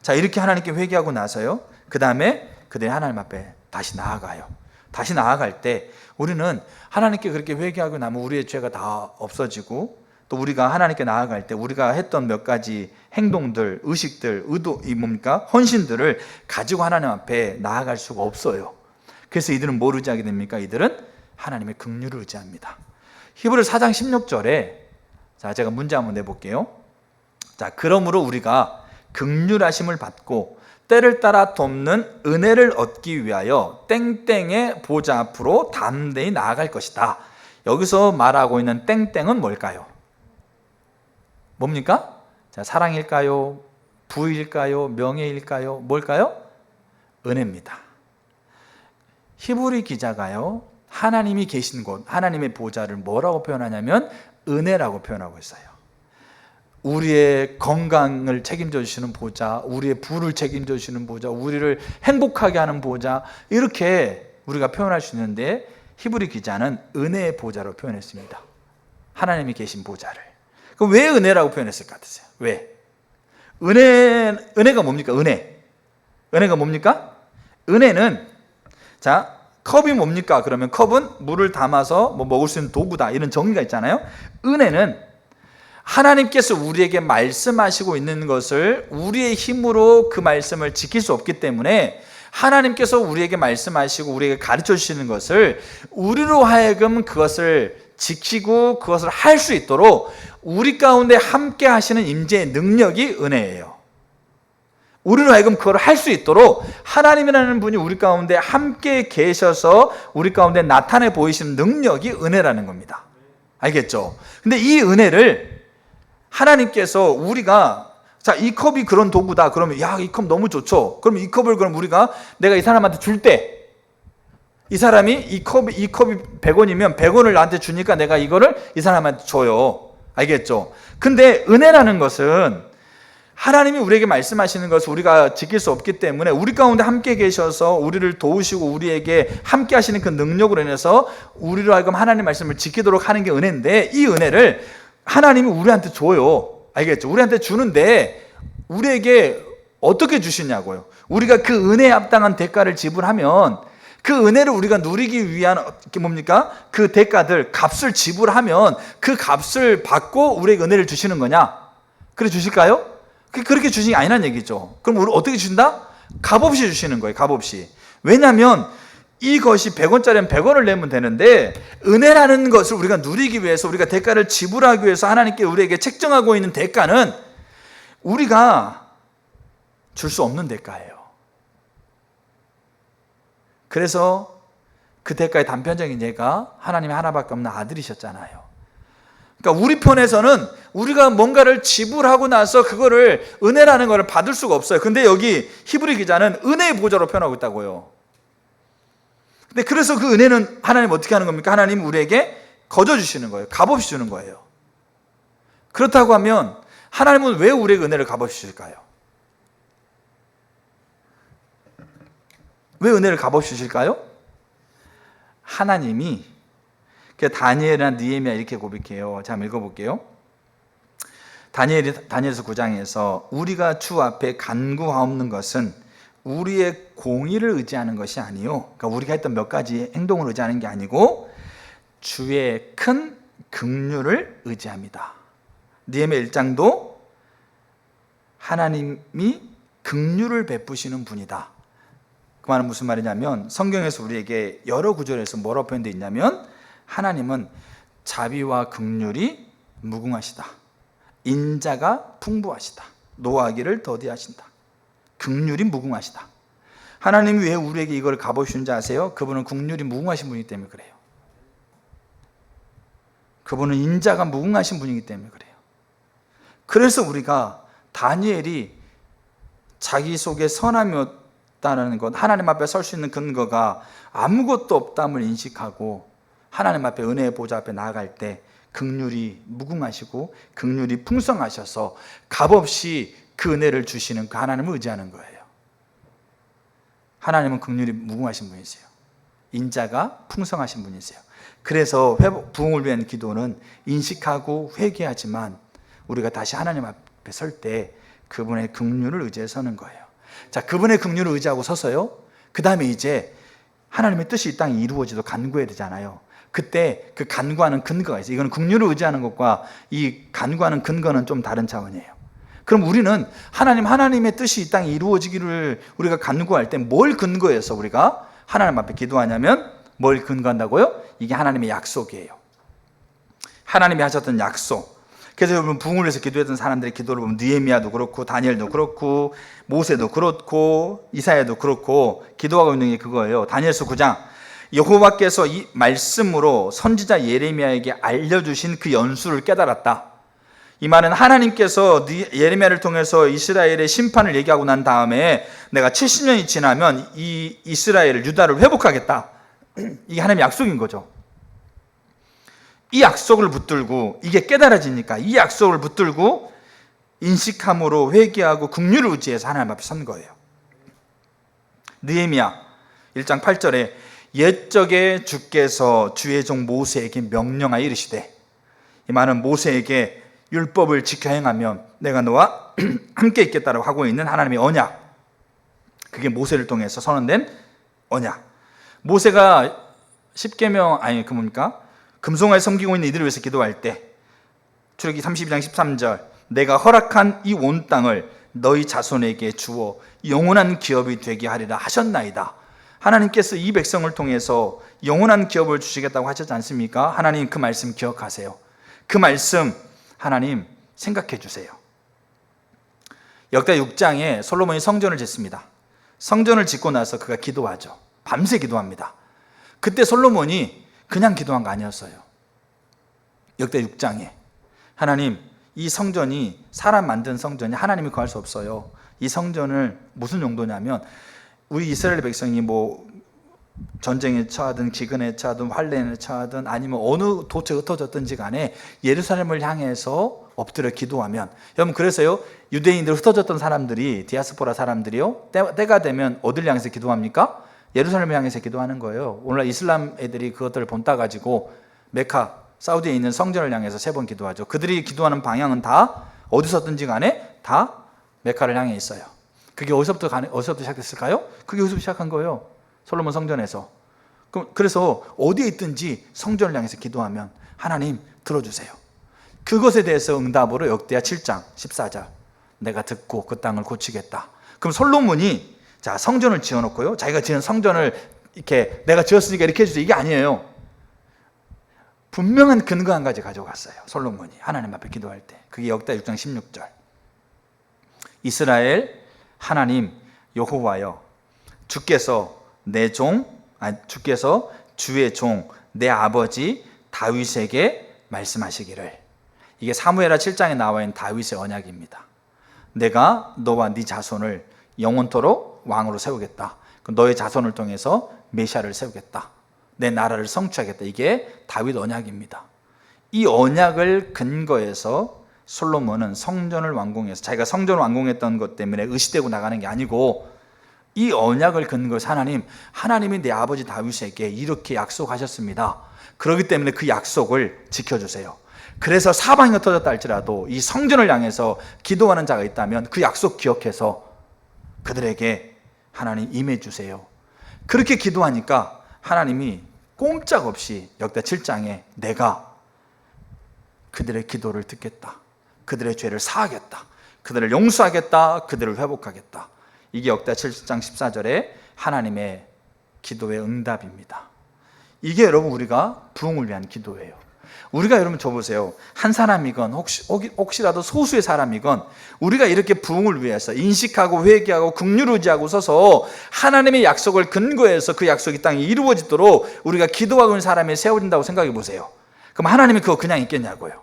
자, 이렇게 하나님께 회개하고 나서요, 그 다음에 그들이 하나님 앞에 다시 나아가요. 다시 나아갈 때 우리는 하나님께 그렇게 회개하고 나면 우리의 죄가 다 없어지고, 또 우리가 하나님께 나아갈 때 우리가 했던 몇 가지 행동들, 의식들, 의도, 헌신들을 가지고 하나님 앞에 나아갈 수가 없어요. 그래서 이들은 뭘 의지하게 됩니까? 이들은 하나님의 긍휼을 의지합니다. 히브리 4장 16절에, 자, 제가 문제 한번 내볼게요. 자, 그러므로 우리가 긍휼하심을 받고 때를 따라 돕는 은혜를 얻기 위하여 땡땡의 보좌 앞으로 담대히 나아갈 것이다. 여기서 말하고 있는 땡땡은 뭘까요? 뭡니까? 자, 사랑일까요? 부일까요? 명예일까요? 뭘까요? 은혜입니다. 히브리 기자가요, 하나님이 계신 곳, 하나님의 보좌를 뭐라고 표현하냐면 은혜라고 표현하고 있어요. 우리의 건강을 책임져 주시는 보좌, 우리의 부를 책임져 주시는 보좌, 우리를 행복하게 하는 보좌, 이렇게 우리가 표현할 수 있는데, 히브리 기자는 은혜의 보좌로 표현했습니다. 하나님이 계신 보좌를. 그럼 왜 은혜라고 표현했을 것 같으세요? 왜? 은혜가 뭡니까? 은혜가 뭡니까? 은혜는, 자, 컵이 뭡니까? 그러면 컵은 물을 담아서 뭐 먹을 수 있는 도구다, 이런 정의가 있잖아요. 은혜는 하나님께서 우리에게 말씀하시고 있는 것을 우리의 힘으로 그 말씀을 지킬 수 없기 때문에, 하나님께서 우리에게 말씀하시고 우리에게 가르쳐 주시는 것을 우리로 하여금 그것을 지키고 그것을 할 수 있도록 우리 가운데 함께 하시는 임재의 능력이 은혜예요. 우리로 하여금 그걸 할 수 있도록 하나님이라는 분이 우리 가운데 함께 계셔서 우리 가운데 나타내 보이시는 능력이 은혜라는 겁니다. 알겠죠? 근데 이 은혜를 하나님께서, 우리가, 자, 이 컵이 그런 도구다. 그러면 야, 이 컵 너무 좋죠. 그러면 이 컵을 그럼 내가 이 사람한테 줄 때, 이 사람이 이 컵이 100원이면 100원을 나한테 주니까 내가 이거를 이 사람한테 줘요. 알겠죠? 근데 은혜라는 것은 하나님이 우리에게 말씀하시는 것을 우리가 지킬 수 없기 때문에 우리 가운데 함께 계셔서 우리를 도우시고 우리에게 함께 하시는 그 능력으로 인해서 우리로 하여금 하나님의 말씀을 지키도록 하는 게 은혜인데, 이 은혜를 하나님이 우리한테 줘요. 알겠죠? 우리한테 주는데 우리에게 어떻게 주시냐고요. 우리가 그 은혜에 합당한 대가를 지불하면, 그 은혜를 우리가 누리기 위한 그 대가들, 값을 지불하면 그 값을 받고 우리에게 은혜를 주시는 거냐? 그래 주실까요? 그렇게 주시는 게 아니란 얘기죠. 그럼 우리 어떻게 주신다? 값없이 주시는 거예요. 값없이. 왜냐하면 이것이 100원짜리면 100원을 내면 되는데, 은혜라는 것을 우리가 누리기 위해서, 우리가 대가를 지불하기 위해서 하나님께 우리에게 책정하고 있는 대가는 우리가 줄 수 없는 대가예요. 그래서 그 대가의 단편적인 예가 하나님의 하나밖에 없는 아들이셨잖아요. 그러니까 우리 편에서는 우리가 뭔가를 지불하고 나서 그거를, 은혜라는 것을 받을 수가 없어요. 근데 여기 히브리 기자는 은혜의 보좌로 표현하고 있다고요. 근데 그래서 그 은혜는 하나님 어떻게 하는 겁니까? 하나님 우리에게 거저 주시는 거예요. 값없이 주는 거예요. 그렇다고 하면 하나님은 왜 우리에게 은혜를 값없이 주실까요? 왜 은혜를 값없이 주실까요? 하나님이 다니엘이나 느헤미야 이렇게 고백해요. 자, 한번 읽어볼게요. 다니엘서 9장에서 우리가 주 앞에 간구하옵는 것은 우리의 공의를 의지하는 것이 아니요, 그러니까 우리가 했던 몇 가지 행동을 의지하는 게 아니고 주의 큰 긍휼을 의지합니다. 느헤미야 1장도 하나님이 긍휼을 베푸시는 분이다. 그 말은 무슨 말이냐면 성경에서 우리에게 여러 구절에서 뭐라고 표현되어 있냐면 하나님은 자비와 긍휼이 무궁하시다, 인자가 풍부하시다, 노하기를 더디하신다, 긍휼이 무궁하시다. 하나님이 왜 우리에게 이걸 값없이 주는지 아세요? 그분은 긍휼이 무궁하신 분이기 때문에 그래요. 그분은 인자가 무궁하신 분이기 때문에 그래요. 그래서 우리가 다니엘이 자기 속에 선함이 없다는 것, 하나님 앞에 설 수 있는 근거가 아무것도 없담을 인식하고 하나님 앞에 은혜의 보좌 앞에 나아갈 때 긍휼이 무궁하시고 긍휼이 풍성하셔서 값없이 그 은혜를 주시는 그 하나님을 의지하는 거예요. 하나님은 긍휼이 무궁하신 분이세요. 인자가 풍성하신 분이세요. 그래서 부흥을 위한 기도는 인식하고 회개하지만 우리가 다시 하나님 앞에 설 때 그분의 긍휼을 의지해 서는 거예요. 자, 그분의 긍휼을 의지하고 서서요, 그 다음에 이제 하나님의 뜻이 이 땅에 이루어지도록 간구해야 되잖아요. 그때 그 간구하는 근거가 있어요. 이건 긍휼을 의지하는 것과 이 간구하는 근거는 좀 다른 차원이에요. 그럼 우리는 하나님의 뜻이 이 땅에 이루어지기를 우리가 간구할 때 뭘 근거해서 우리가 하나님 앞에 기도하냐면 뭘 근거한다고요? 이게 하나님의 약속이에요. 하나님이 하셨던 약속. 그래서 여러분 부흥을 위해서 기도했던 사람들의 기도를 보면 느헤미야도 그렇고 다니엘도 그렇고 모세도 그렇고 이사야도 그렇고 기도하고 있는 게 그거예요. 다니엘서 9장, 여호와께서 이 말씀으로 선지자 예레미야에게 알려주신 그 연수를 깨달았다. 이 말은 하나님께서 예레미야를 통해서 이스라엘의 심판을 얘기하고 난 다음에 내가 70년이 지나면 이 이스라엘을, 유다를 회복하겠다. 이게 하나님의 약속인 거죠. 이 약속을 붙들고, 이게 깨달아지니까 이 약속을 붙들고 인식함으로 회개하고 긍휼을 의지해서 하나님 앞에 선 거예요. 느헤미야 1장 8절에 옛적에 주께서 주의 종 모세에게 명령하여 이르시되, 이 말은 모세에게 율법을 지켜 행하면 내가 너와 함께 있겠다라고 하고 있는 하나님의 언약, 그게 모세를 통해서 선언된 언약. 모세가 금송아지 섬기고 있는 이들을 위해서 기도할 때 출애굽기 32장 13절, 내가 허락한 이 온 땅을 너희 자손에게 주어 영원한 기업이 되게 하리라 하셨나이다. 하나님께서 이 백성을 통해서 영원한 기업을 주시겠다고 하셨지 않습니까? 하나님 그 말씀 기억하세요. 그 말씀 하나님 생각해 주세요. 역대 6장에 솔로몬이 성전을 짓습니다. 성전을 짓고 나서 그가 기도하죠. 밤새 기도합니다. 그때 솔로몬이 그냥 기도한 거 아니었어요. 역대 6장에 하나님, 이 성전이 사람 만든 성전이 하나님이 구할 수 없어요. 이 성전을 무슨 용도냐면 우리 이스라엘 백성이 전쟁에 처하든 기근에 처하든 환난에 처하든 아니면 어느 도처에 흩어졌든지 간에 예루살렘을 향해서 엎드려 기도하면, 여러분 그래서요 유대인들 흩어졌던 사람들이, 디아스포라 사람들이요 때가 되면 어딜 향해서 기도합니까? 예루살렘을 향해서 기도하는 거예요. 오늘날 이슬람 애들이 그것들을 본따 가지고 메카, 사우디에 있는 성전을 향해서 3번 기도하죠. 그들이 기도하는 방향은 다 어디서든지 간에 다 메카를 향해 있어요. 그게 어디서부터 시작했을까요? 그게 여기서 시작한 거예요. 솔로몬 성전에서. 그래서 어디에 있든지 성전을 향해서 기도하면 하나님 들어주세요. 그것에 대해서 응답으로 역대하 7장 14절, 내가 듣고 그 땅을 고치겠다. 그럼 솔로몬이 성전을 지어놓고요, 자기가 지은 성전을 이렇게 내가 지었으니까 이렇게 해주세요, 이게 아니에요. 분명한 근거 한 가지 가져갔어요. 솔로몬이 하나님 앞에 기도할 때. 그게 역대하 6장 16절, 이스라엘 하나님 여호와여, 주께서 주의 종 내 아버지 다윗에게 말씀하시기를. 이게 사무엘하 7장에 나와 있는 다윗의 언약입니다. 내가 너와 네 자손을 영원토록 왕으로 세우겠다. 너의 자손을 통해서 메시아를 세우겠다. 내 나라를 성취하겠다. 이게 다윗 언약입니다. 이 언약을 근거해서 솔로몬은 성전을 완공해서 자기가 성전을 완공했던 것 때문에 의시되고 나가는 게 아니고 이 언약을 근거해서 하나님이 내 아버지 다윗에게 이렇게 약속하셨습니다. 그렇기 때문에 그 약속을 지켜주세요. 그래서 사방이 흩어졌다 할지라도 이 성전을 향해서 기도하는 자가 있다면 그 약속 기억해서 그들에게 하나님 임해주세요. 그렇게 기도하니까 하나님이 꼼짝없이 역대 7장에 내가 그들의 기도를 듣겠다. 그들의 죄를 사하겠다. 그들을 용서하겠다. 그들을 회복하겠다. 이게 역대 7장 14절에 하나님의 기도의 응답입니다. 이게 여러분 우리가 부흥을 위한 기도예요. 우리가 여러분 줘보세요. 한 사람이건 혹시라도 소수의 사람이건 우리가 이렇게 부흥을 위해서 인식하고 회개하고 긍휼을 의지하고 서서 하나님의 약속을 근거해서 그 약속이 땅에 이루어지도록 우리가 기도하고 있는 사람이 세워진다고 생각해 보세요. 그럼 하나님이 그거 그냥 있겠냐고요.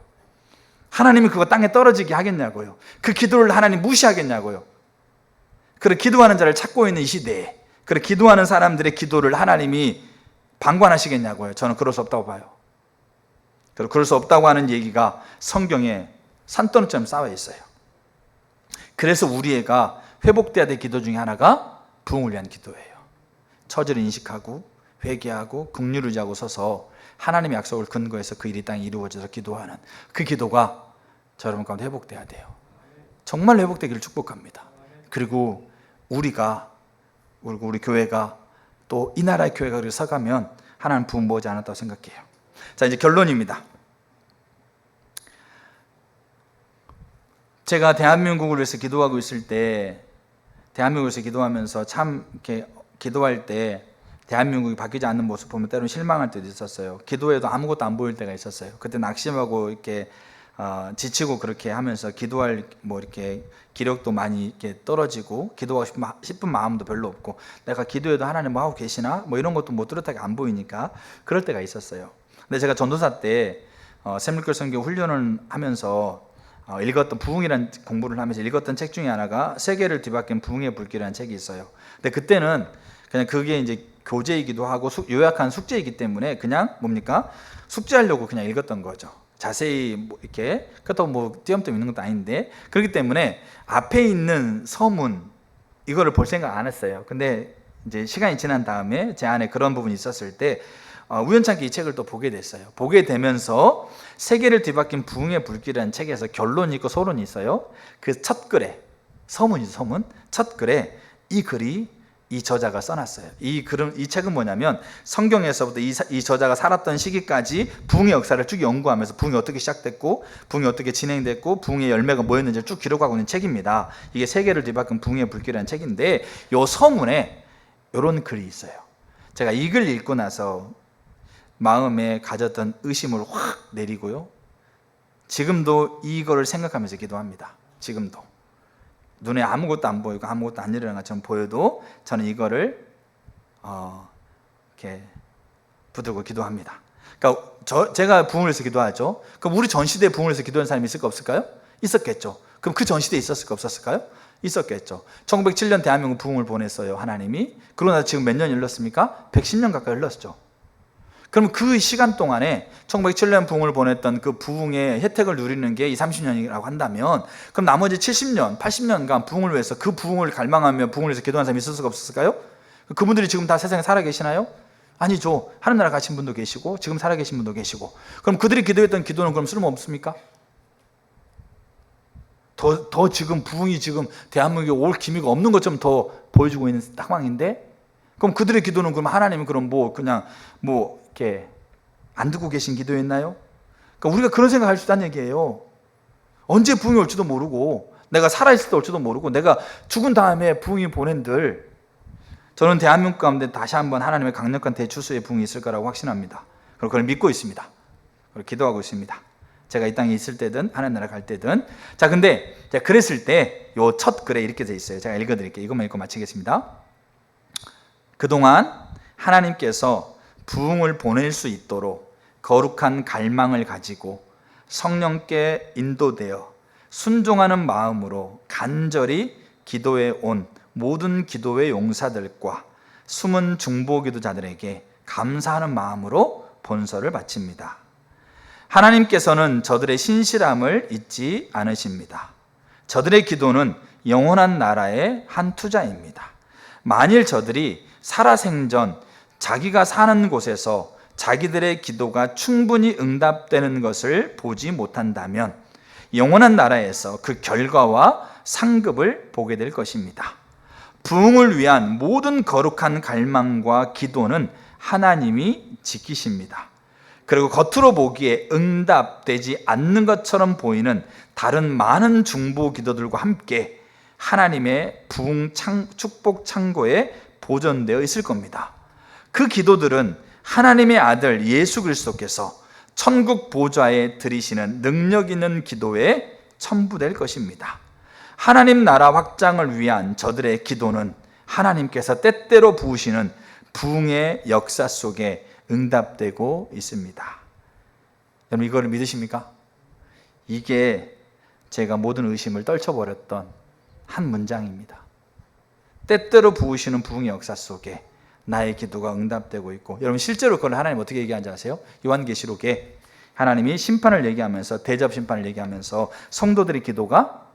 하나님이 그거 땅에 떨어지게 하겠냐고요. 그 기도를 하나님 무시하겠냐고요. 그래 기도하는 자를 찾고 있는 이 시대에 그래 기도하는 사람들의 기도를 하나님이 방관하시겠냐고요. 저는 그럴 수 없다고 봐요. 그럴 수 없다고 하는 얘기가 성경에 산더미처럼 쌓여 있어요. 그래서 우리가 회복돼야 될 기도 중에 하나가 부흥을 위한 기도예요. 처지를 인식하고 회개하고 긍휼을 의지하고 서서 하나님의 약속을 근거해서 그 일이 땅에 이루어져서 기도하는 그 기도가 저 여러분 가운데 회복돼야 돼요. 정말 회복되기를 축복합니다. 그리고 우리 교회가 또 이 나라의 교회가 그렇게 서가면 하나님 부흥 모으지 않았다고 생각해요. 자, 이제 결론입니다. 제가 대한민국을 위해서 기도하고 있을 때, 대한민국에서 기도하면서 참 이렇게 기도할 때 대한민국이 바뀌지 않는 모습 보면 때로는 실망할 때도 있었어요. 기도해도 아무것도 안 보일 때가 있었어요. 그때 낙심하고 이렇게 지치고 그렇게 하면서 기도할 이렇게 기력도 많이 이렇게 떨어지고 기도하고 싶은 마음도 별로 없고 내가 기도해도 하나님 뭐 하고 계시나 이런 것도 뭐 뚜렷하게 안 보이니까 그럴 때가 있었어요. 근데 제가 전도사 때 샘물교 선교 훈련을 하면서 읽었던 부흥이라는 공부를 하면서 읽었던 책 중에 하나가 세계를 뒤바뀐 부흥의 불길이라는 책이 있어요. 근데 그때는 그냥 그게 이제 교재이기도 하고 요약한 숙제이기 때문에 그냥 숙제하려고 그냥 읽었던 거죠. 자세히 이렇게 그렇다고 띄엄띄엄 있는 것도 아닌데 그렇기 때문에 앞에 있는 서문 이거를 볼 생각 안 했어요. 근데 이제 시간이 지난 다음에 제 안에 그런 부분이 있었을 때 우연찮게 이 책을 또 보게 됐어요. 보게 되면서 세계를 뒤바뀐 부흥의 불길이라는 책에서 결론이 있고 서론이 있어요. 그 첫 글에 서문이죠. 서문 첫 글에 이 글이 이 저자가 써놨어요. 이 책은 뭐냐면 성경에서부터 이 저자가 살았던 시기까지 부흥의 역사를 쭉 연구하면서 부흥이 어떻게 시작됐고 부흥이 어떻게 진행됐고 부흥의 열매가 뭐였는지를 쭉 기록하고 있는 책입니다. 이게 세계를 뒤바꾼 부흥의 불길이라는 책인데 이 서문에 이런 글이 있어요. 제가 이 글 읽고 나서 마음에 가졌던 의심을 확 내리고요. 지금도 이거를 생각하면서 기도합니다. 지금도 눈에 아무것도 안 보이고 아무것도 안 일어나는 것처럼 보여도 저는 이거를 이렇게 붙들고 기도합니다. 그러니까 제가 부흥을 위해서 기도하죠. 그럼 우리 전 시대에 부흥을 위해서 기도하는 사람이 있을까 없을까요? 있었겠죠. 그럼 그 전 시대에 있었을까 없었을까요? 있었겠죠. 1907년 대한민국 부흥을 보냈어요. 하나님이. 그러나 지금 몇 년이 흘렀습니까? 110년 가까이 흘렀죠. 그럼 그 시간 동안에 1907년 부흥을 보냈던 그 부흥의 혜택을 누리는 게 30년이라고 한다면 그럼 나머지 70년, 80년간 부흥을 위해서 그 부흥을 갈망하며 부흥을 위해서 기도하는 사람이 있었을까 없었을까요? 그분들이 지금 다 세상에 살아계시나요? 아니죠. 하늘나라 가신 분도 계시고 지금 살아계신 분도 계시고 그럼 그들이 기도했던 기도는 그럼 쓸모없습니까? 더 지금 부흥이 지금 대한민국에 올 기미가 없는 것처럼 더 보여주고 있는 상황인데 그럼 그들의 기도는 그럼 하나님은 그럼 그냥 이렇게 안 듣고 계신 기도였나요? 그러니까 우리가 그런 생각할 수 있다는 얘기예요. 언제 부흥이 올지도 모르고 내가 살아있을 때 올지도 모르고 내가 죽은 다음에 부흥이 보낸들 저는 대한민국 가운데 다시 한번 하나님의 강력한 대추수의 부흥이 있을 거라고 확신합니다. 그리고 그걸 믿고 있습니다. 그리고 기도하고 있습니다. 제가 이 땅에 있을 때든 하나님 나라 갈 때든 자 근데 제가 그랬을 때 요 첫 글에 이렇게 돼 있어요. 제가 읽어드릴게요. 이것만 읽고 마치겠습니다. 그동안 하나님께서 부흥을 보낼 수 있도록 거룩한 갈망을 가지고 성령께 인도되어 순종하는 마음으로 간절히 기도해 온 모든 기도의 용사들과 숨은 중보기도자들에게 감사하는 마음으로 본서를 바칩니다. 하나님께서는 저들의 신실함을 잊지 않으십니다. 저들의 기도는 영원한 나라의 한 투자입니다. 만일 저들이 살아생전 자기가 사는 곳에서 자기들의 기도가 충분히 응답되는 것을 보지 못한다면 영원한 나라에서 그 결과와 상급을 보게 될 것입니다. 부흥을 위한 모든 거룩한 갈망과 기도는 하나님이 지키십니다. 그리고 겉으로 보기에 응답되지 않는 것처럼 보이는 다른 많은 중보 기도들과 함께 하나님의 부흥 축복 창고에 보존되어 있을 겁니다. 그 기도들은 하나님의 아들 예수 그리스도께서 천국 보좌에 들이시는 능력 있는 기도에 첨부될 것입니다. 하나님 나라 확장을 위한 저들의 기도는 하나님께서 때때로 부으시는 부흥의 역사 속에 응답되고 있습니다. 여러분 이거를 믿으십니까? 이게 제가 모든 의심을 떨쳐버렸던 한 문장입니다. 때때로 부으시는 부흥의 역사 속에 나의 기도가 응답되고 있고, 여러분 실제로 그걸 하나님 어떻게 얘기하는지 아세요? 요한계시록에 하나님이 심판을 얘기하면서, 대접 심판을 얘기하면서 성도들의 기도가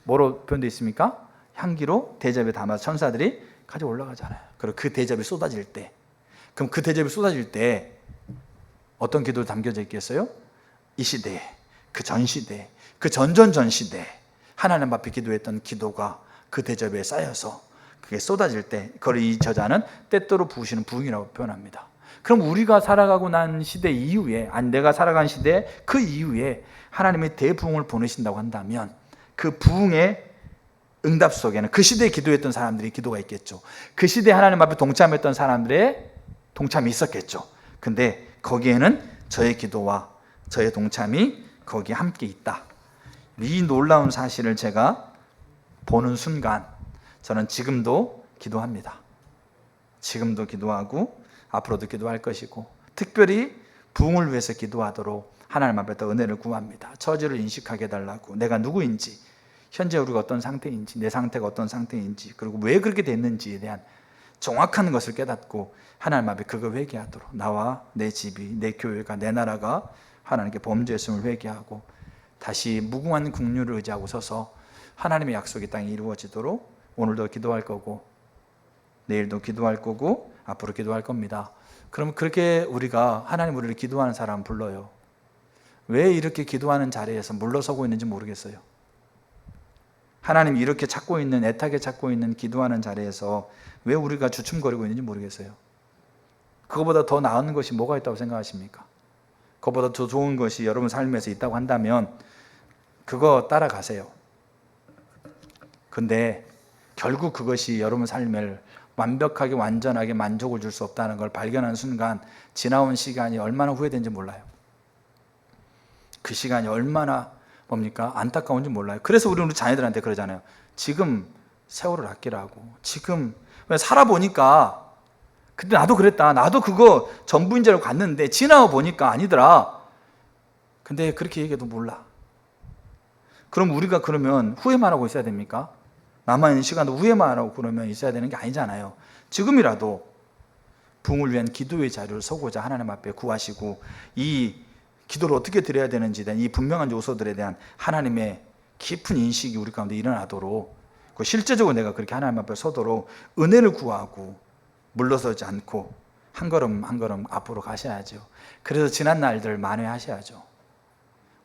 뭐로 표현되어 있습니까? 향기로 대접에 담아서 천사들이 가져 올라가잖아요. 그리고 그 대접이 쏟아질 때, 그럼 그 대접이 쏟아질 때 어떤 기도가 담겨져 있겠어요? 이 시대에, 그 전 시대에, 그 전전전 시대에 하나님 앞에 기도했던 기도가 그 대접에 쌓여서 그게 쏟아질 때, 그걸 이 저자는 때때로 부으시는 부흥이라고 표현합니다. 그럼 우리가 살아가고 난 시대 이후에, 아니 내가 살아간 시대 그 이후에 하나님의 대부흥을 보내신다고 한다면 그 부흥의 응답 속에는 그 시대에 기도했던 사람들이 기도가 있겠죠. 그 시대에 하나님 앞에 동참했던 사람들의 동참이 있었겠죠. 근데 거기에는 저의 기도와 저의 동참이 거기에 함께 있다. 이 놀라운 사실을 제가 보는 순간 저는 지금도 기도합니다. 지금도 기도하고 앞으로도 기도할 것이고, 특별히 부흥을 위해서 기도하도록 하나님 앞에 더 은혜를 구합니다. 처지를 인식하게 해달라고, 내가 누구인지, 현재 우리가 어떤 상태인지, 내 상태가 어떤 상태인지, 그리고 왜 그렇게 됐는지에 대한 정확한 것을 깨닫고 하나님 앞에 그걸 회개하도록, 나와 내 집이, 내 교회가, 내 나라가 하나님께 범죄했음을 회개하고 다시 무궁한 긍휼을 의지하고 서서 하나님의 약속이 땅에 이루어지도록 오늘도 기도할 거고, 내일도 기도할 거고, 앞으로 기도할 겁니다. 그럼 그렇게 우리가 하나님 우리를 기도하는 사람 불러요. 왜 이렇게 기도하는 자리에서 물러서고 있는지 모르겠어요. 하나님 이렇게 찾고 있는, 애타게 찾고 있는 기도하는 자리에서 왜 우리가 주춤거리고 있는지 모르겠어요. 그거보다 더 나은 것이 뭐가 있다고 생각하십니까? 그거보다 더 좋은 것이 여러분 삶에서 있다고 한다면 그거 따라가세요. 근데 결국 그것이 여러분 삶을 완벽하게 완전하게 만족을 줄 수 없다는 걸 발견한 순간 지나온 시간이 얼마나 후회된지 몰라요. 그 시간이 얼마나 뭡니까? 안타까운지 몰라요. 그래서 우리 자녀들한테 그러잖아요. 지금 세월을 아끼라고. 지금 살아보니까 근데 나도 그랬다. 나도 그거 전부인 줄 알고 갔는데 지나와 보니까 아니더라. 근데 그렇게 얘기해도 몰라. 그럼 우리가 그러면 후회만 하고 있어야 됩니까? 남아있는 시간도 후회만 하고 그러면 있어야 되는 게 아니잖아요. 지금이라도 부흥을 위한 기도의 자리를 서고자 하나님 앞에 구하시고, 이 기도를 어떻게 드려야 되는지에 대한 이 분명한 요소들에 대한 하나님의 깊은 인식이 우리 가운데 일어나도록, 실제적으로 내가 그렇게 하나님 앞에 서도록 은혜를 구하고 물러서지 않고 한 걸음 한 걸음 앞으로 가셔야죠. 그래서 지난 날들을 만회하셔야죠.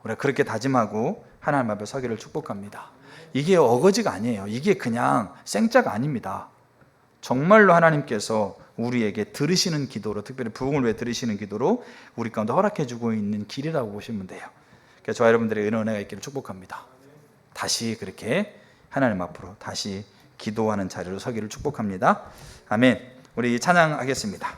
우리가 그렇게 다짐하고 하나님 앞에 서기를 축복합니다. 이게 어거지가 아니에요. 이게 그냥 생짜가 아닙니다. 정말로 하나님께서 우리에게 들으시는 기도로, 특별히 부흥을 위해 들으시는 기도로 우리 가운데 허락해 주고 있는 길이라고 보시면 돼요. 그래서 저와 여러분들의 이런 은혜가 있기를 축복합니다. 다시 그렇게 하나님 앞으로 다시 기도하는 자리로 서기를 축복합니다. 아멘. 우리 찬양하겠습니다.